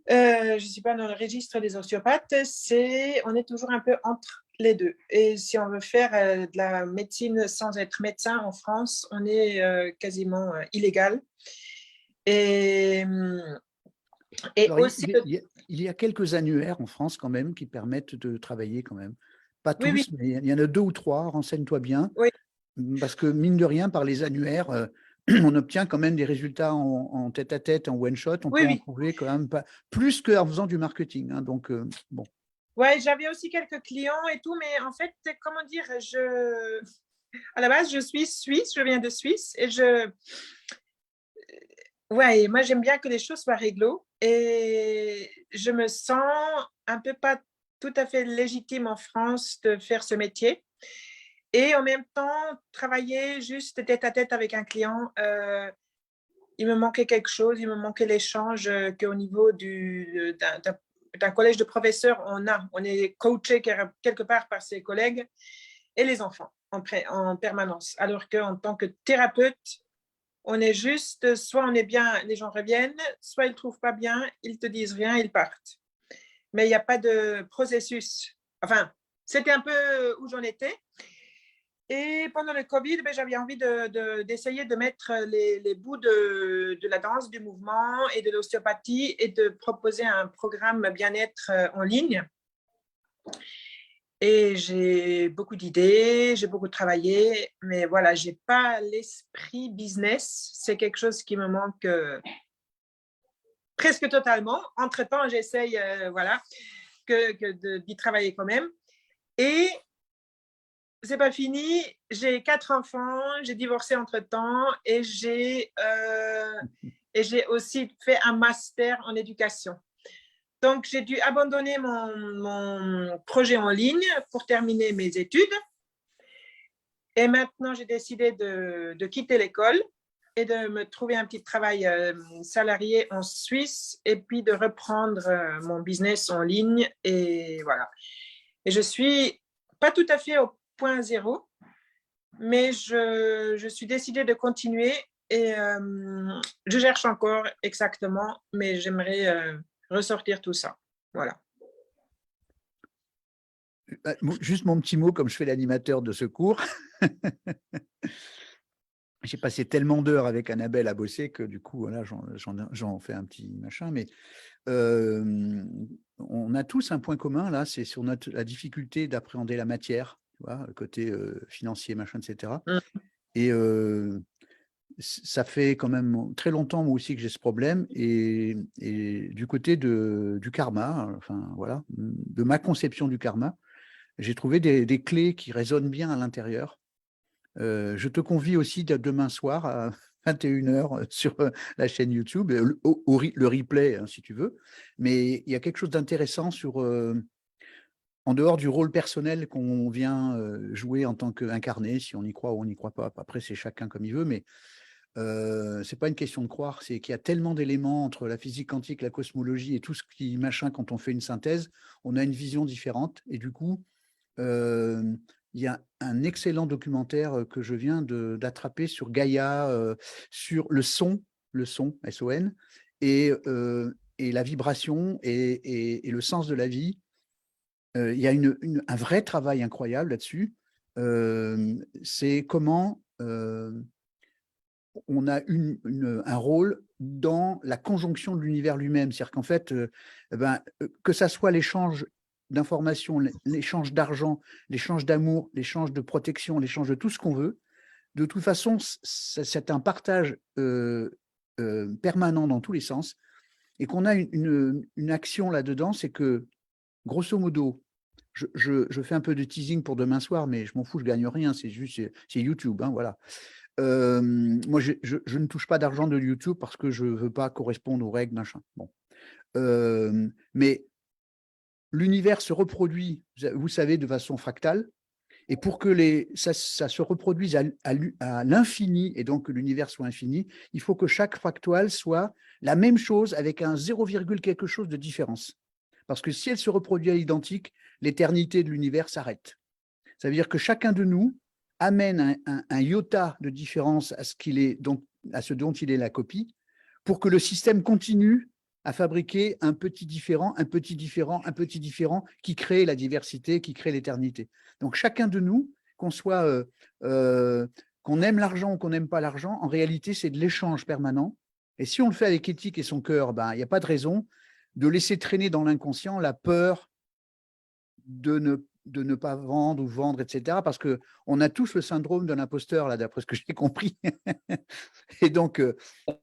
je suis pas dans le registre des ostéopathes, on est toujours un peu entre les deux. Et si on veut faire de la médecine sans être médecin en France, on est quasiment illégal. Et Alors, aussi, il y a quelques annuaires en France quand même qui permettent de travailler quand même. Pas oui, tous, mais il y en a 2 ou 3, renseigne-toi bien. oui. Parce que mine de rien, par les annuaires, on obtient quand même des résultats en tête-à-tête, en one-shot. On peut en Oui. trouver quand même pas plus qu'en faisant du marketing. Hein, donc, bon. Ouais, j'avais aussi quelques clients et tout, mais en fait, comment dire, à la base, je suis suisse, je viens de Suisse et ouais, moi, j'aime bien que les choses soient réglo et je me sens un peu pas tout à fait légitime en France de faire ce métier. Et en même temps, travailler juste tête à tête avec un client, il me manquait quelque chose, il me manquait l'échange qu'au niveau d'un collège de professeurs, on est coaché quelque part par ses collègues et les enfants en permanence. Alors qu'en tant que thérapeute, on est juste, soit on est bien, les gens reviennent, soit ils ne trouvent pas bien, ils te disent rien, ils partent. Mais il n'y a pas de processus. Enfin, c'était un peu où j'en étais. Et pendant le Covid, j'avais envie d'essayer de mettre les bouts de la danse, du mouvement et de l'ostéopathie et de proposer un programme bien-être en ligne. Et j'ai beaucoup d'idées, j'ai beaucoup travaillé, mais voilà, je n'ai pas l'esprit business. C'est quelque chose qui me manque presque totalement. Entre-temps, j'essaye voilà, d'y travailler quand même. Et c'est pas fini. J'ai 4 enfants, j'ai divorcé entre-temps et j'ai aussi fait un master en éducation. Donc, j'ai dû abandonner mon projet en ligne pour terminer mes études. Et maintenant, j'ai décidé de quitter l'école et de me trouver un petit travail salarié en Suisse et puis de reprendre mon business en ligne. Et voilà. Et je suis pas tout à fait au point zéro, mais je suis décidée de continuer et je cherche encore exactement, mais j'aimerais ressortir tout ça. Voilà. Juste mon petit mot, comme je fais l'animateur de ce cours. j'ai passé tellement d'heures avec Annabelle à bosser que du coup, voilà, j'en fais un petit machin. Mais on a tous un point commun, là, c'est sur la difficulté d'appréhender la matière, tu vois, le côté financier, machin, etc. Et ça fait quand même très longtemps, moi aussi, que j'ai ce problème. Et du côté du karma, enfin, voilà, de ma conception du karma, j'ai trouvé des clés qui résonnent bien à l'intérieur. Je te convie aussi demain soir à 21h sur la chaîne YouTube, le replay, hein, si tu veux. Mais il y a quelque chose d'intéressant sur, en dehors du rôle personnel qu'on vient jouer en tant qu'incarné, si on y croit ou on n'y croit pas. Après, c'est chacun comme il veut, mais c'est pas une question de croire, c'est qu'il y a tellement d'éléments entre la physique quantique, la cosmologie et tout ce qui machin, quand on fait une synthèse, on a une vision différente. Et du coup, il y a un excellent documentaire que je viens d'attraper sur Gaïa, sur le son, S-O-N, et la vibration et le sens de la vie. Il y a un vrai travail incroyable là-dessus. C'est comment on a un rôle dans la conjonction de l'univers lui-même. C'est-à-dire qu'en fait, que ça soit l'échange d'informations, l'échange d'argent, l'échange d'amour, l'échange de protection, l'échange de tout ce qu'on veut, de toute façon, c'est un partage permanent dans tous les sens, et qu'on a une action là-dedans, c'est que, grosso modo, je fais un peu de teasing pour demain soir, mais je m'en fous, je gagne rien, c'est YouTube, hein, voilà. Moi, je ne touche pas d'argent de YouTube parce que je ne veux pas correspondre aux règles, machin. Bon. Mais l'univers se reproduit, vous savez, de façon fractale. Et pour que ça se reproduise à l'infini, et donc que l'univers soit infini, il faut que chaque fractale soit la même chose avec un 0, quelque chose de différence. Parce que si elle se reproduit à l'identique, l'éternité de l'univers s'arrête. Ça veut dire que chacun de nous amène un iota de différence à ce dont il est la copie, pour que le système continue à fabriquer un petit différent, un petit différent, un petit différent, qui crée la diversité, qui crée l'éternité. Donc chacun de nous, qu'on aime l'argent ou qu'on n'aime pas l'argent, en réalité, c'est de l'échange permanent. Et si on le fait avec éthique et son cœur, il n'y a pas de raison de laisser traîner dans l'inconscient la peur de ne pas vendre, etc. Parce qu'on a tous le syndrome de l'imposteur, là, d'après ce que j'ai compris. Et donc…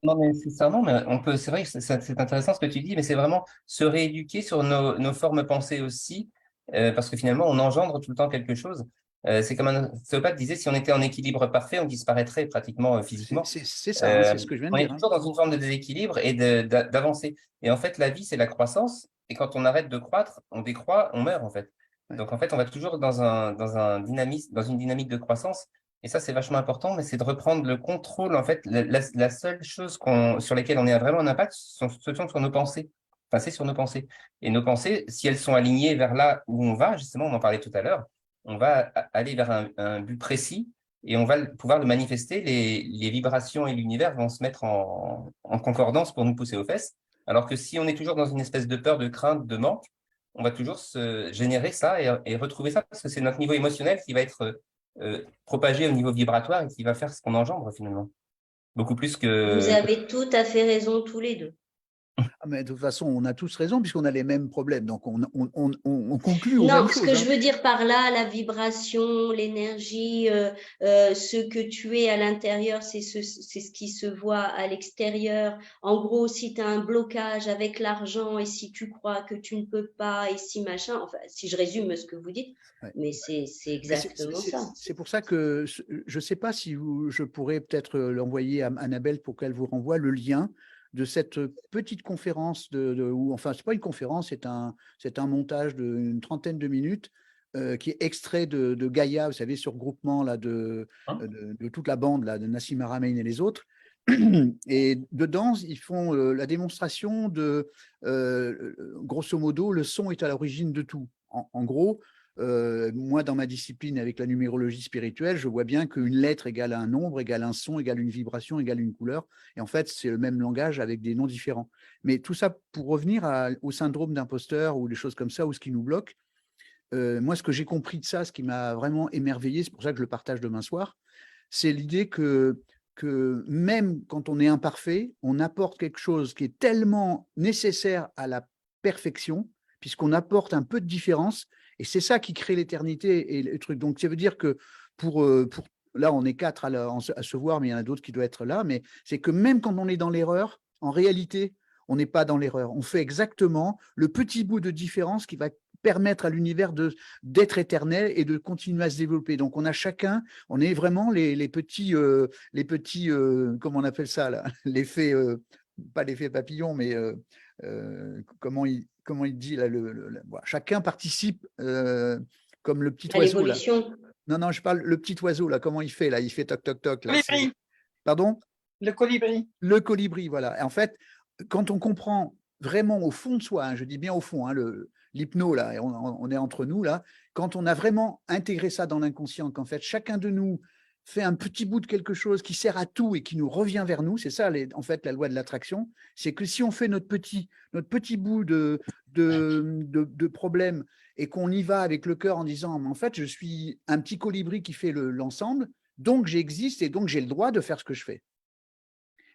Non, mais nécessairement, mais c'est vrai que c'est intéressant ce que tu dis, mais c'est vraiment se rééduquer sur nos formes pensées aussi, parce que finalement, on engendre tout le temps quelque chose. C'est comme Socrate disait, si on était en équilibre parfait, on disparaîtrait pratiquement physiquement. C'est ça, hein, c'est ce que je viens de On dire. est toujours dans une forme de déséquilibre et d'avancer. Et en fait, la vie, c'est la croissance. Et quand on arrête de croître, on décroît, on meurt en fait. Ouais. Donc en fait, on va toujours dans un dynamisme, dans une dynamique de croissance. Et ça, c'est vachement important, mais c'est de reprendre le contrôle. En fait, la seule chose sur laquelle on a vraiment un impact, ce sont sur nos pensées. Enfin, c'est sur nos pensées. Et nos pensées, si elles sont alignées vers là où on va, justement, on en parlait tout à l'heure, on va aller vers un but précis et on va pouvoir le manifester. Les vibrations et l'univers vont se mettre en concordance pour nous pousser aux fesses. Alors que si on est toujours dans une espèce de peur, de crainte, de manque, on va toujours se générer ça et retrouver ça parce que c'est notre niveau émotionnel qui va être propagé au niveau vibratoire et qui va faire ce qu'on engendre finalement. Beaucoup plus que… Vous avez tout à fait raison tous les deux. Ah, mais de toute façon, on a tous raison puisqu'on a les mêmes problèmes. Donc, on conclut aux Non, mêmes ce choses. que je veux dire par là, la vibration, l'énergie, ce que tu es à l'intérieur, c'est ce qui se voit à l'extérieur. En gros, si tu as un blocage avec l'argent et si tu crois que tu ne peux pas et si machin, enfin, si je résume ce que vous dites, Ouais. mais c'est exactement ça. C'est pour ça que je ne sais pas si je pourrais peut-être l'envoyer à Annabelle pour qu'elle vous renvoie le lien de cette petite conférence, enfin, ce n'est pas une conférence, c'est un montage d'une trentaine de minutes qui est extrait de Gaïa, vous savez, sur groupement là, de toute la bande là, de Nassim Haramein et les autres. Et dedans, ils font la démonstration de, grosso modo, le son est à l'origine de tout. En gros, moi, dans ma discipline avec la numérologie spirituelle, je vois bien qu'une lettre égale un nombre, égale un son, égale une vibration, égale une couleur. Et en fait, c'est le même langage avec des noms différents. Mais tout ça pour revenir au syndrome d'imposteur ou des choses comme ça, ou ce qui nous bloque. Moi, ce que j'ai compris de ça, ce qui m'a vraiment émerveillé, c'est pour ça que je le partage demain soir, c'est l'idée que que même quand on est imparfait, on apporte quelque chose qui est tellement nécessaire à la perfection, puisqu'on apporte un peu de différence, et c'est ça qui crée l'éternité et le truc. Donc, ça veut dire que là, on est 4 à se voir, mais il y en a d'autres qui doivent être là, mais c'est que même quand on est dans l'erreur, en réalité, on n'est pas dans l'erreur. On fait exactement le petit bout de différence qui va permettre à l'univers d'être éternel et de continuer à se développer. Donc, on a chacun, on est vraiment les petits, comment on appelle ça là, l'effet, pas l'effet papillon, mais comment il dit là, voilà. Chacun participe comme le petit À oiseau là. l'évolution. Non, je parle le petit oiseau là, comment il fait là? Il fait toc toc toc là. Colibri. Pardon? Le colibri. Le colibri, voilà. Et en fait, quand on comprend vraiment au fond de soi, hein, je dis bien au fond, hein, l'hypno, là, et on est entre nous, là, quand on a vraiment intégré ça dans l'inconscient, qu'en fait, chacun de nous fait un petit bout de quelque chose qui sert à tout et qui nous revient vers nous, c'est ça, en fait, la loi de l'attraction, c'est que si on fait notre petit bout de problème et qu'on y va avec le cœur en disant, en fait, je suis un petit colibri qui fait l'ensemble, donc j'existe et donc j'ai le droit de faire ce que je fais.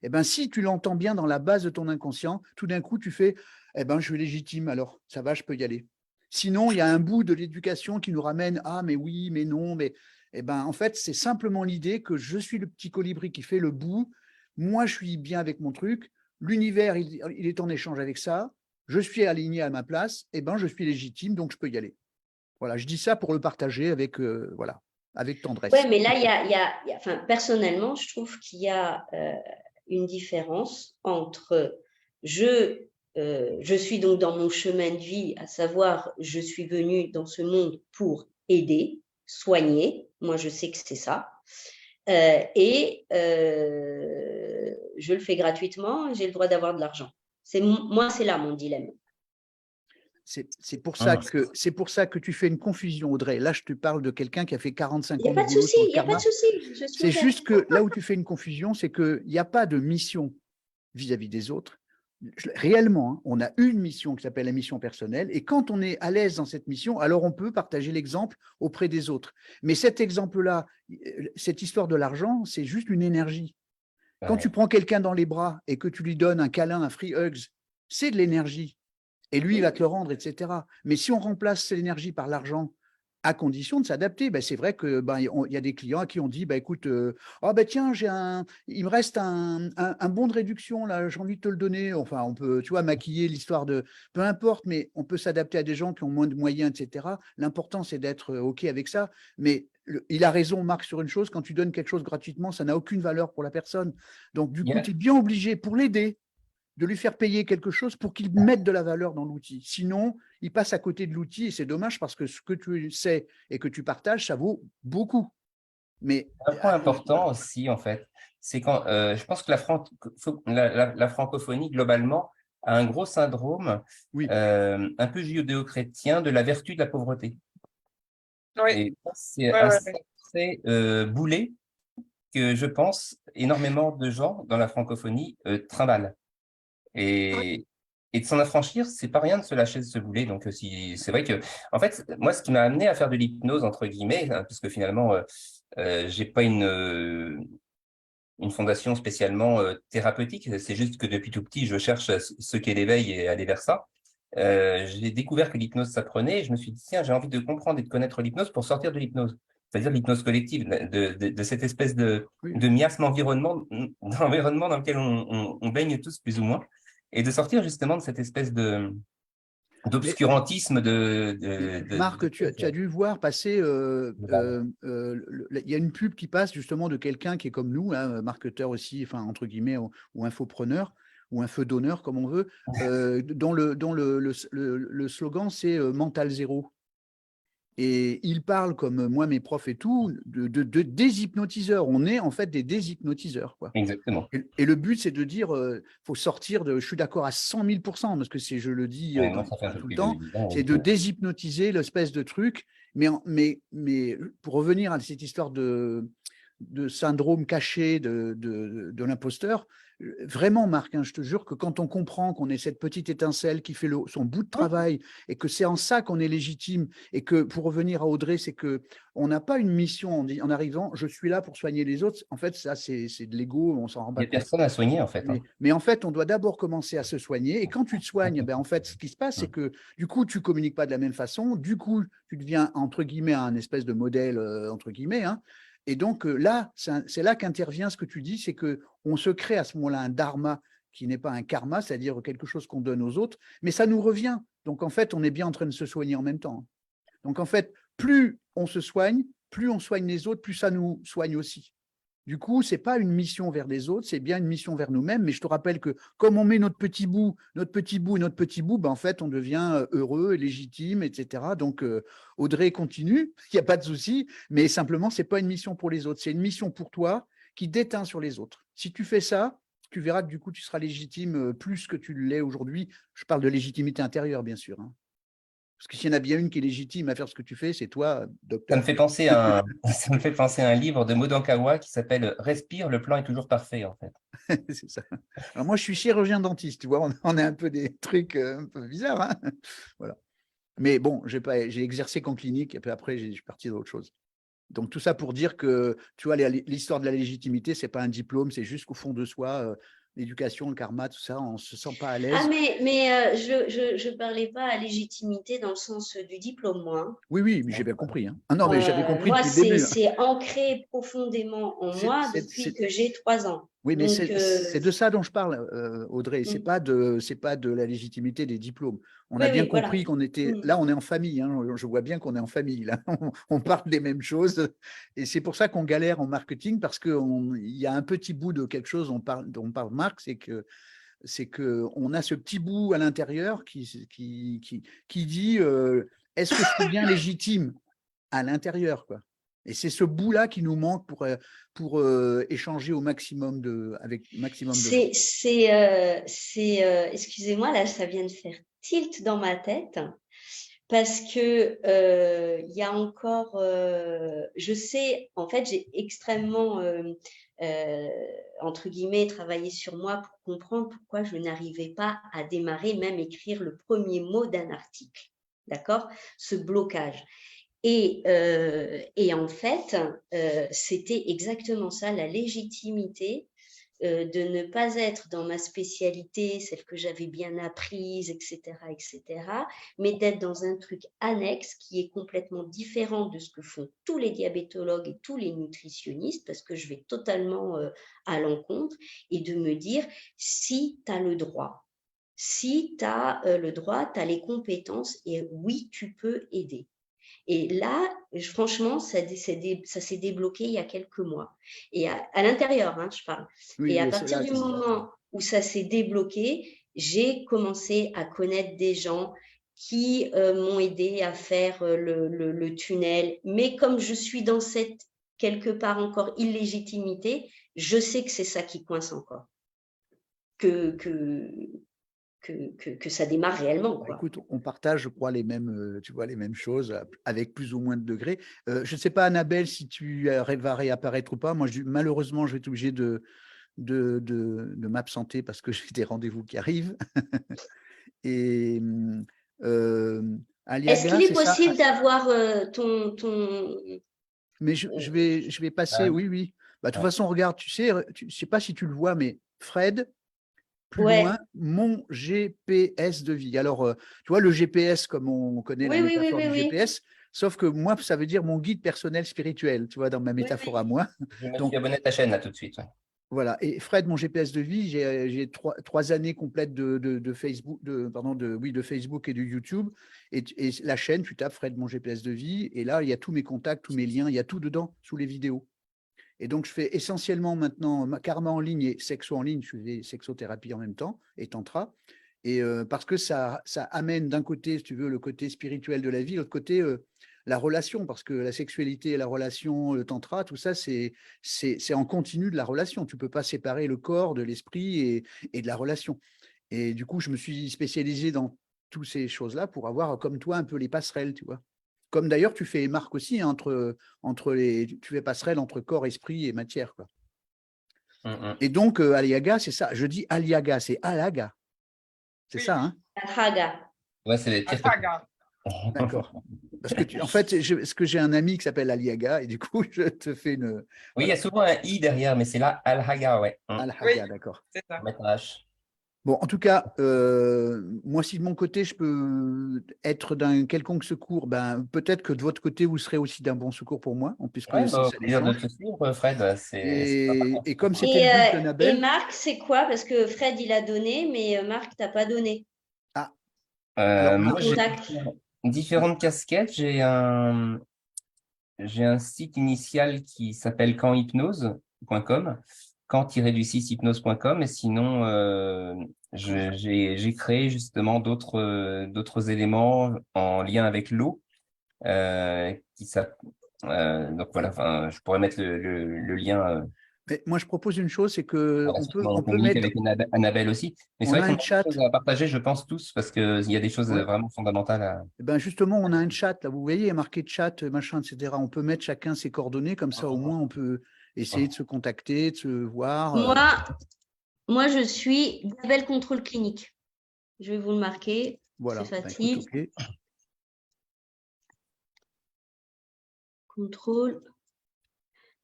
Eh ben, si tu l'entends bien dans la base de ton inconscient, tout d'un coup, tu fais eh ben, je suis légitime, alors ça va, je peux y aller. Sinon, il y a un bout de l'éducation qui nous ramène ah, mais oui, mais non, mais eh ben, en fait, c'est simplement l'idée que je suis le petit colibri qui fait le bout. Moi, je suis bien avec mon truc. L'univers, il est en échange avec ça. Je suis aligné à ma place. Eh ben, je suis légitime, donc je peux y aller. Voilà, je dis ça pour le partager avec, voilà, avec tendresse. Oui, mais là, enfin, personnellement, je trouve qu'il y a une différence entre je suis donc dans mon chemin de vie, à savoir, je suis venue dans ce monde pour aider, soigner. Moi, je sais que c'est ça. Et je le fais gratuitement, j'ai le droit d'avoir de l'argent. Moi, c'est là mon dilemme. C'est pour ça que tu fais une confusion, Audrey. Là, je te parle de quelqu'un qui a fait 45 ans. Il n'y a pas de souci, il n'y a pas de souci. C'est juste que là où tu fais une confusion, c'est qu'il n'y a pas de mission vis-à-vis des autres. Réellement, hein, on a une mission qui s'appelle la mission personnelle. Et quand on est à l'aise dans cette mission, alors on peut partager l'exemple auprès des autres. Mais cet exemple-là, cette histoire de l'argent, c'est juste une énergie. Ouais. Quand tu prends quelqu'un dans les bras et que tu lui donnes un câlin, un free hugs, c'est de l'énergie. Et lui, il va te le rendre, etc. Mais si on remplace l'énergie par l'argent, à condition de s'adapter, ben c'est vrai que y a des clients à qui on dit, écoute, tiens, il me reste un bon de réduction là, j'ai envie de te le donner. Enfin, on peut, tu vois, maquiller l'histoire de, peu importe, mais on peut s'adapter à des gens qui ont moins de moyens, etc. L'important, c'est d'être ok avec ça. Mais il a raison, Marc, sur une chose, quand tu donnes quelque chose gratuitement, ça n'a aucune valeur pour la personne. Donc, du coup, tu es bien obligé pour l'aider de lui faire payer quelque chose pour qu'il mette de la valeur dans l'outil. Sinon, il passe à côté de l'outil et c'est dommage parce que ce que tu sais et que tu partages, ça vaut beaucoup. Mais un point important aussi, en fait, c'est quand je pense que la francophonie, globalement, a un gros syndrome, oui. Un peu judéo-chrétien de la vertu de la pauvreté. Oui. Et c'est un sacré boulet que je pense énormément de gens dans la francophonie trimballent. Et de s'en affranchir, c'est pas rien de se lâcher de ce boulet. Donc, c'est vrai que, en fait, moi, ce qui m'a amené à faire de l'hypnose, entre guillemets, hein, puisque finalement, j'ai pas une fondation spécialement thérapeutique. C'est juste que depuis tout petit, je cherche ce qu'est l'éveil et aller vers ça. J'ai découvert que l'hypnose s'apprenait et je me suis dit, tiens, j'ai envie de comprendre et de connaître l'hypnose pour sortir de l'hypnose. C'est-à-dire l'hypnose collective, de cette espèce de miasme environnement dans lequel on baigne tous plus ou moins. Et de sortir justement de cette espèce d'obscurantisme Marc, tu as dû voir passer, il y a une pub qui passe justement de quelqu'un qui est comme nous, hein, marketeur aussi, enfin entre guillemets, ou infopreneur, ou infodonneur comme on veut, dont le slogan c'est mental zéro. Et il parle, comme moi, mes profs et tout, de déshypnotiseurs. On est en fait des déshypnotiseurs, quoi. Exactement. Et le but, c'est de dire, faut sortir de. Je suis d'accord à 100 000 %, parce que je le dis tout le temps, c'est de déshypnotiser l'espèce de truc. Mais pour revenir à cette histoire de de syndrome caché de l'imposteur. Vraiment, Marc, hein, je te jure que quand on comprend qu'on est cette petite étincelle qui fait son bout de travail et que c'est en ça qu'on est légitime, et que, pour revenir à Audrey, c'est qu'on n'a pas une mission en arrivant, je suis là pour soigner les autres. En fait, ça, c'est de l'ego, on s'en rend Il pas n'y a compte. personne à soigner, en fait. Mais en fait, on doit d'abord commencer à se soigner. Et quand tu te soignes, ben, en fait, ce qui se passe, c'est que du coup, tu ne communiques pas de la même façon. Du coup, tu deviens, entre guillemets, un espèce de modèle, entre guillemets. Hein. Et donc là, c'est là qu'intervient ce que tu dis, c'est qu'on se crée à ce moment-là un dharma qui n'est pas un karma, c'est-à-dire quelque chose qu'on donne aux autres, mais ça nous revient. Donc en fait, on est bien en train de se soigner en même temps. Donc en fait, plus on se soigne, plus on soigne les autres, plus ça nous soigne aussi. Du coup, ce n'est pas une mission vers les autres, c'est bien une mission vers nous-mêmes. Mais je te rappelle que comme on met notre petit bout, ben en fait, on devient heureux, légitime, etc. Donc, Audrey continue, il n'y a pas de souci, mais simplement, ce n'est pas une mission pour les autres, c'est une mission pour toi qui déteint sur les autres. Si tu fais ça, tu verras que du coup, tu seras légitime plus que tu l'es aujourd'hui. Je parle de légitimité intérieure, bien sûr. Hein. Parce que s'il y en a bien une qui est légitime à faire ce que tu fais, c'est toi, Ça docteur. me fait penser à ça me fait penser à un livre de Modankawa qui s'appelle Respire, le plan est toujours parfait, en fait. C'est ça. Alors moi, je suis chirurgien dentiste, tu vois, on a un peu des trucs un peu bizarres. Hein. Voilà. Mais bon, j'ai exercé qu'en clinique et puis après, je suis parti dans autre chose. Donc tout ça pour dire que, tu vois, l'histoire de la légitimité, c'est pas un diplôme, c'est juste qu'au fond de soi, l'éducation, le karma, tout ça, on se sent pas à l'aise. Ah, mais je parlais pas à légitimité dans le sens du diplôme, moi. Hein. Oui, oui, j'ai bien compris. Hein. Ah non, mais j'avais compris moi, depuis le début. c'est ancré profondément en moi depuis que j'ai 3 ans. Oui, mais donc, c'est de ça dont je parle, Audrey. C'est pas de la légitimité des diplômes. On a bien compris qu'on était. Là, on est en famille. Hein. Je vois bien qu'on est en famille. Là, on parle des mêmes choses. Et c'est pour ça qu'on galère en marketing parce qu'il y a un petit bout de quelque chose dont parle Marc, c'est que on a ce petit bout à l'intérieur qui dit est-ce que je suis bien légitime à l'intérieur, quoi. Et c'est ce bout-là qui nous manque pour échanger avec le maximum de gens. Excusez-moi, là, ça vient de faire tilt dans ma tête parce que il y a encore, je sais, en fait, j'ai extrêmement, entre guillemets, travaillé sur moi pour comprendre pourquoi je n'arrivais pas à démarrer, même écrire le premier mot d'un article. D'accord ? Ce blocage. Et en fait, c'était exactement ça, la légitimité de ne pas être dans ma spécialité, celle que j'avais bien apprise, etc., mais d'être dans un truc annexe qui est complètement différent de ce que font tous les diabétologues et tous les nutritionnistes, parce que je vais totalement à l'encontre, et de me dire, si tu as le droit, si tu as le droit, tu as les compétences, et oui, tu peux aider. Et là, franchement, ça s'est débloqué il y a quelques mois. Et à l'intérieur, hein, je parle. Oui, et à partir du moment où ça s'est débloqué, j'ai commencé à connaître des gens qui m'ont aidé à faire le tunnel. Mais comme je suis dans cette, quelque part encore, illégitimité, je sais que c'est ça qui coince encore. Que ça démarre réellement. Quoi. Écoute, on partage, je crois, les mêmes choses avec plus ou moins de degrés. Je ne sais pas, Annabelle, si tu vas réapparaître ou pas. Moi, malheureusement, je vais être obligé de m'absenter parce que j'ai des rendez-vous qui arrivent. Et Aliaga, est-ce qu'il est possible d'avoir ton… Mais je vais passer, oui. Bah, de toute façon, regarde, je ne sais pas si tu le vois, mais Fred, plus loin, mon GPS de vie. Alors, tu vois, le GPS, comme on connaît la métaphore du GPS, sauf que moi, ça veut dire mon guide personnel spirituel, tu vois, dans ma métaphore à moi. Je me suis abonné à ta chaîne, là, tout de suite. Ouais. Voilà. Et Fred, mon GPS de vie, j'ai 3 années complètes de Facebook, de Facebook et de YouTube. Et la chaîne, tu tapes Fred, mon GPS de vie. Et là, il y a tous mes contacts, tous mes liens, il y a tout dedans, sous les vidéos. Et donc, je fais essentiellement maintenant karma en ligne et sexo en ligne. Je fais sexothérapie en même temps et tantra. Et parce que ça amène d'un côté, si tu veux, le côté spirituel de la vie, de l'autre côté, la relation, parce que la sexualité et la relation, le tantra, tout ça, c'est en continu de la relation. Tu ne peux pas séparer le corps de l'esprit et de la relation. Et du coup, je me suis spécialisé dans toutes ces choses-là pour avoir, comme toi, un peu les passerelles, tu vois. Comme d'ailleurs, tu fais marque aussi hein, tu fais passerelle entre corps, esprit et matière, quoi. Et donc, Aliaga, c'est ça. Je dis Aliaga, c'est Alaga. C'est Oui, ça, oui. hein? Haga. Ouais, c'est les pires. Asaga. D'accord. Parce que, en fait, parce que j'ai un ami qui s'appelle Aliaga et du coup, je te fais une. Oui, il y a souvent un i derrière, mais c'est là Al-Haga, ouais. Alaga, Oui. d'accord. C'est ça. Mettre un H. Bon, en tout cas, moi, si de mon côté, je peux être d'un quelconque secours, ben, peut-être que de votre côté, vous serez aussi d'un bon secours pour moi, puisque Ouais, c'est bah, au ça plaisir de l'échange. te suivre, Fred. C'est sympa. Et comme c'était le but de Et Nabel, Marc, c'est quoi? Parce que Fred, il a donné, mais Marc, t'as pas donné. ah, alors Moi, Marc, j'ai Contact. différentes casquettes. J'ai un site initial qui s'appelle quanthypnose.com, quant-du-6hypnose.com, et sinon, j'ai créé justement d'autres éléments en lien avec l'eau, qui donc voilà, enfin, je pourrais mettre le lien, mais moi, je propose une chose, c'est que par la suite, on on peut communique mettre, avec Annabelle aussi. Mais c'est on vrai a qu'on un a des chat. choses à partager, je pense, tous, parce qu'il y a des choses Ouais. vraiment fondamentales à. Eh ben justement, on a un chat, là, vous voyez, il y a marqué chat, machin, etc. On peut mettre chacun ses coordonnées, comme ça, au moins, on peut essayer de se contacter, de se voir. Moi, je suis Babel Contrôle Clinique. Je vais vous le marquer. C'est Voilà. Ben, écoute, facile. OK. Contrôle.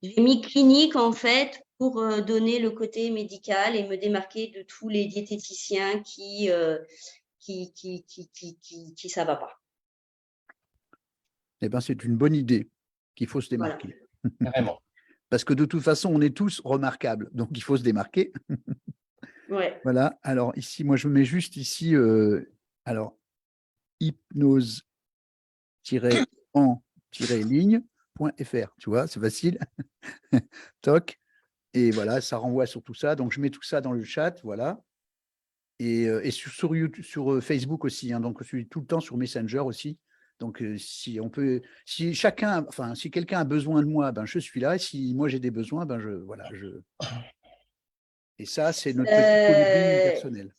J'ai mis clinique, en fait, pour donner le côté médical et me démarquer de tous les diététiciens qui ça va pas. Eh ben, c'est une bonne idée qu'il faut se Voilà. démarquer. Carrément. Parce que de toute façon, on est tous remarquables. Donc, il faut se démarquer. Ouais. Voilà. Alors, ici, moi, je mets juste ici, alors, hypnose-en-ligne.fr. Tu vois, c'est facile. Toc. Et voilà, ça renvoie sur tout ça. Donc, je mets tout ça dans le chat. Voilà. Et sur YouTube, sur Facebook aussi. Hein, donc, je suis tout le temps sur Messenger aussi. Donc, si quelqu'un a besoin de moi, ben, je suis là. Et si moi j'ai des besoins, ben, Et ça, c'est notre petite connerie personnelle.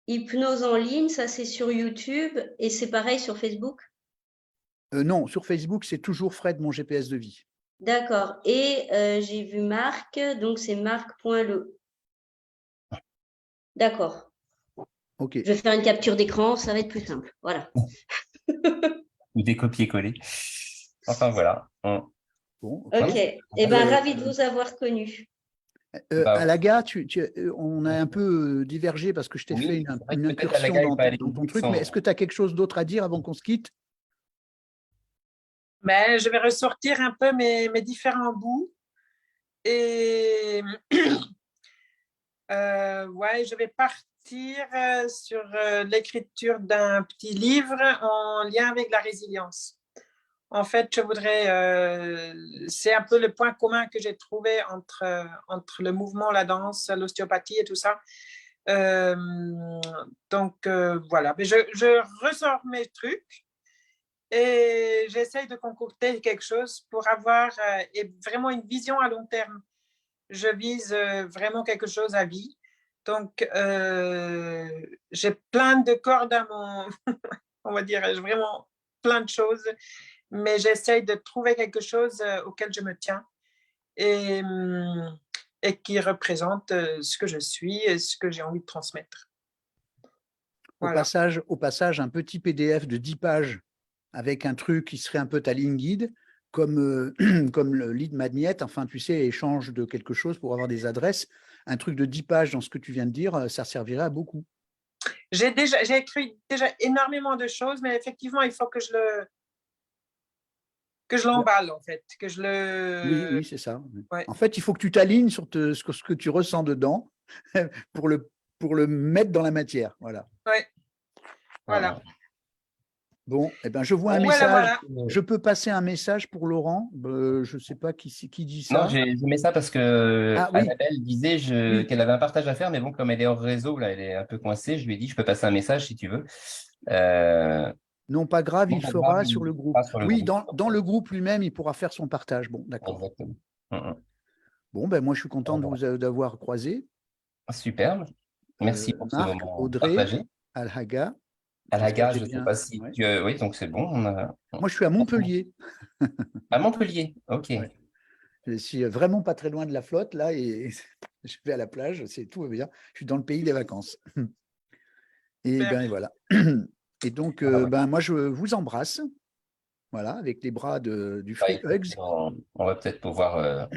Hypnose en ligne, ça c'est sur YouTube et c'est pareil sur Facebook? Non, sur Facebook, c'est toujours Fred, mon GPS de vie. D'accord. Et j'ai vu Marc, donc c'est marc.le. D'accord. OK. Je vais faire une capture d'écran, ça va être plus simple. Voilà. Ou des copier-coller. Enfin, voilà. Bon, OK. Ok. Eh bien, ravi de vous avoir connu. Alaga, on a un peu divergé parce que je t'ai Oui, fait c'est vrai une que peut-être incursion Alaga est pas allé dans ton vite truc, sans- mais est-ce que tu as quelque chose d'autre à dire avant qu'on se quitte? Mais je vais ressortir un peu mes différents bouts. Et ouais, je vais partir sur l'écriture d'un petit livre en lien avec la résilience. En fait, je voudrais, c'est un peu le point commun que j'ai trouvé entre le mouvement, la danse, l'ostéopathie et tout ça. Donc, voilà. Mais je ressors mes trucs et j'essaye de concocter quelque chose pour avoir vraiment une vision à long terme. Je vise vraiment quelque chose à vie. Donc, j'ai plein de cordes à mon, on va dire, vraiment plein de choses, mais j'essaye de trouver quelque chose auquel je me tiens et, et qui représente ce que je suis et ce que j'ai envie de transmettre. Voilà. Au passage, un petit PDF de 10 pages avec un truc qui serait un peu ta ligne guide, comme, comme le lead magnet, enfin, tu sais, échange de quelque chose pour avoir des adresses. Un truc de 10 pages dans ce que tu viens de dire, ça servirait à beaucoup. J'ai écrit déjà énormément de choses, mais effectivement, il faut que je l'emballe, en fait, que je le... Oui, c'est ça. Ouais. En fait, il faut que tu t'alignes sur ce que tu ressens dedans pour le mettre dans la matière. Voilà. Ouais. Voilà. Bon, eh ben, je vois un Voilà, message. voilà. Je peux passer un message pour Laurent. Je ne sais pas qui dit ça. Non, j'ai mis ça parce que Ah oui. Annabelle disait Oui. qu'elle avait un partage à faire, mais bon, comme elle est hors réseau, là, elle est un peu coincée. Je lui ai dit, je peux passer un message si tu veux. Non, pas grave, Non, il pas fera grave, sur le il groupe. fera sur le Oui, groupe. dans le groupe lui-même, il pourra faire son partage. Bon, d'accord. Exactement. Bon, ben moi, je suis content d'avoir croisé. Superbe. Merci pour ce Marc, moment Audrey, partagé. Alhaga. À la J'espère gare, que je j'ai ne sais bien- pas si ouais. oui, donc c'est bon. Moi, je suis à Montpellier. À Montpellier, ok. Ouais. Je suis vraiment pas très loin de la flotte, là, et je vais à la plage, c'est tout va bien. Je suis dans le pays des vacances. Et Super. ben voilà. Et donc, Ah ouais. ben, moi, je vous embrasse, voilà, avec les bras du Bah, Free écoute, Hugs. on va peut-être pouvoir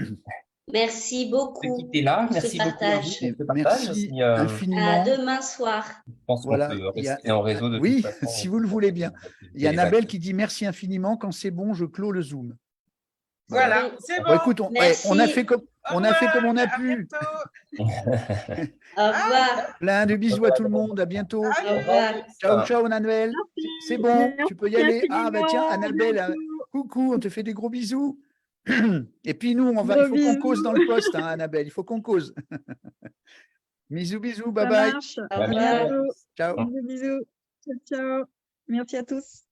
Merci se beaucoup quitter là. pour ce Merci beaucoup à vous partage. pour Et ce partage. merci Si, À infiniment. demain soir. je pense qu'on Voilà, peut il y a, rester en réseau de toute oui, façon. si vous le voulez bien. Il y a Les Annabelle vacances. qui dit merci infiniment. Quand c'est bon, je clôt le Zoom. Voilà, Bon, c'est Bon, bon. écoute, on a merci. fait comme Au on a fait comme revoir, on a à pu. bientôt. Au revoir. Plein de bisous à tout le monde. À bientôt. Au Allez. revoir. Ciao, ciao, Annabelle. C'est bon, tu peux y aller. Ah, bah tiens, Annabelle, coucou, on te fait des gros bisous. Et puis nous, il faut qu'on cause dans le poste, hein, Annabelle, il faut qu'on cause. Bisous, bisous, bye Ça bye. marche. Au À revoir. bientôt. Ciao. Bisous, bisous. Ciao, ciao. Merci à tous.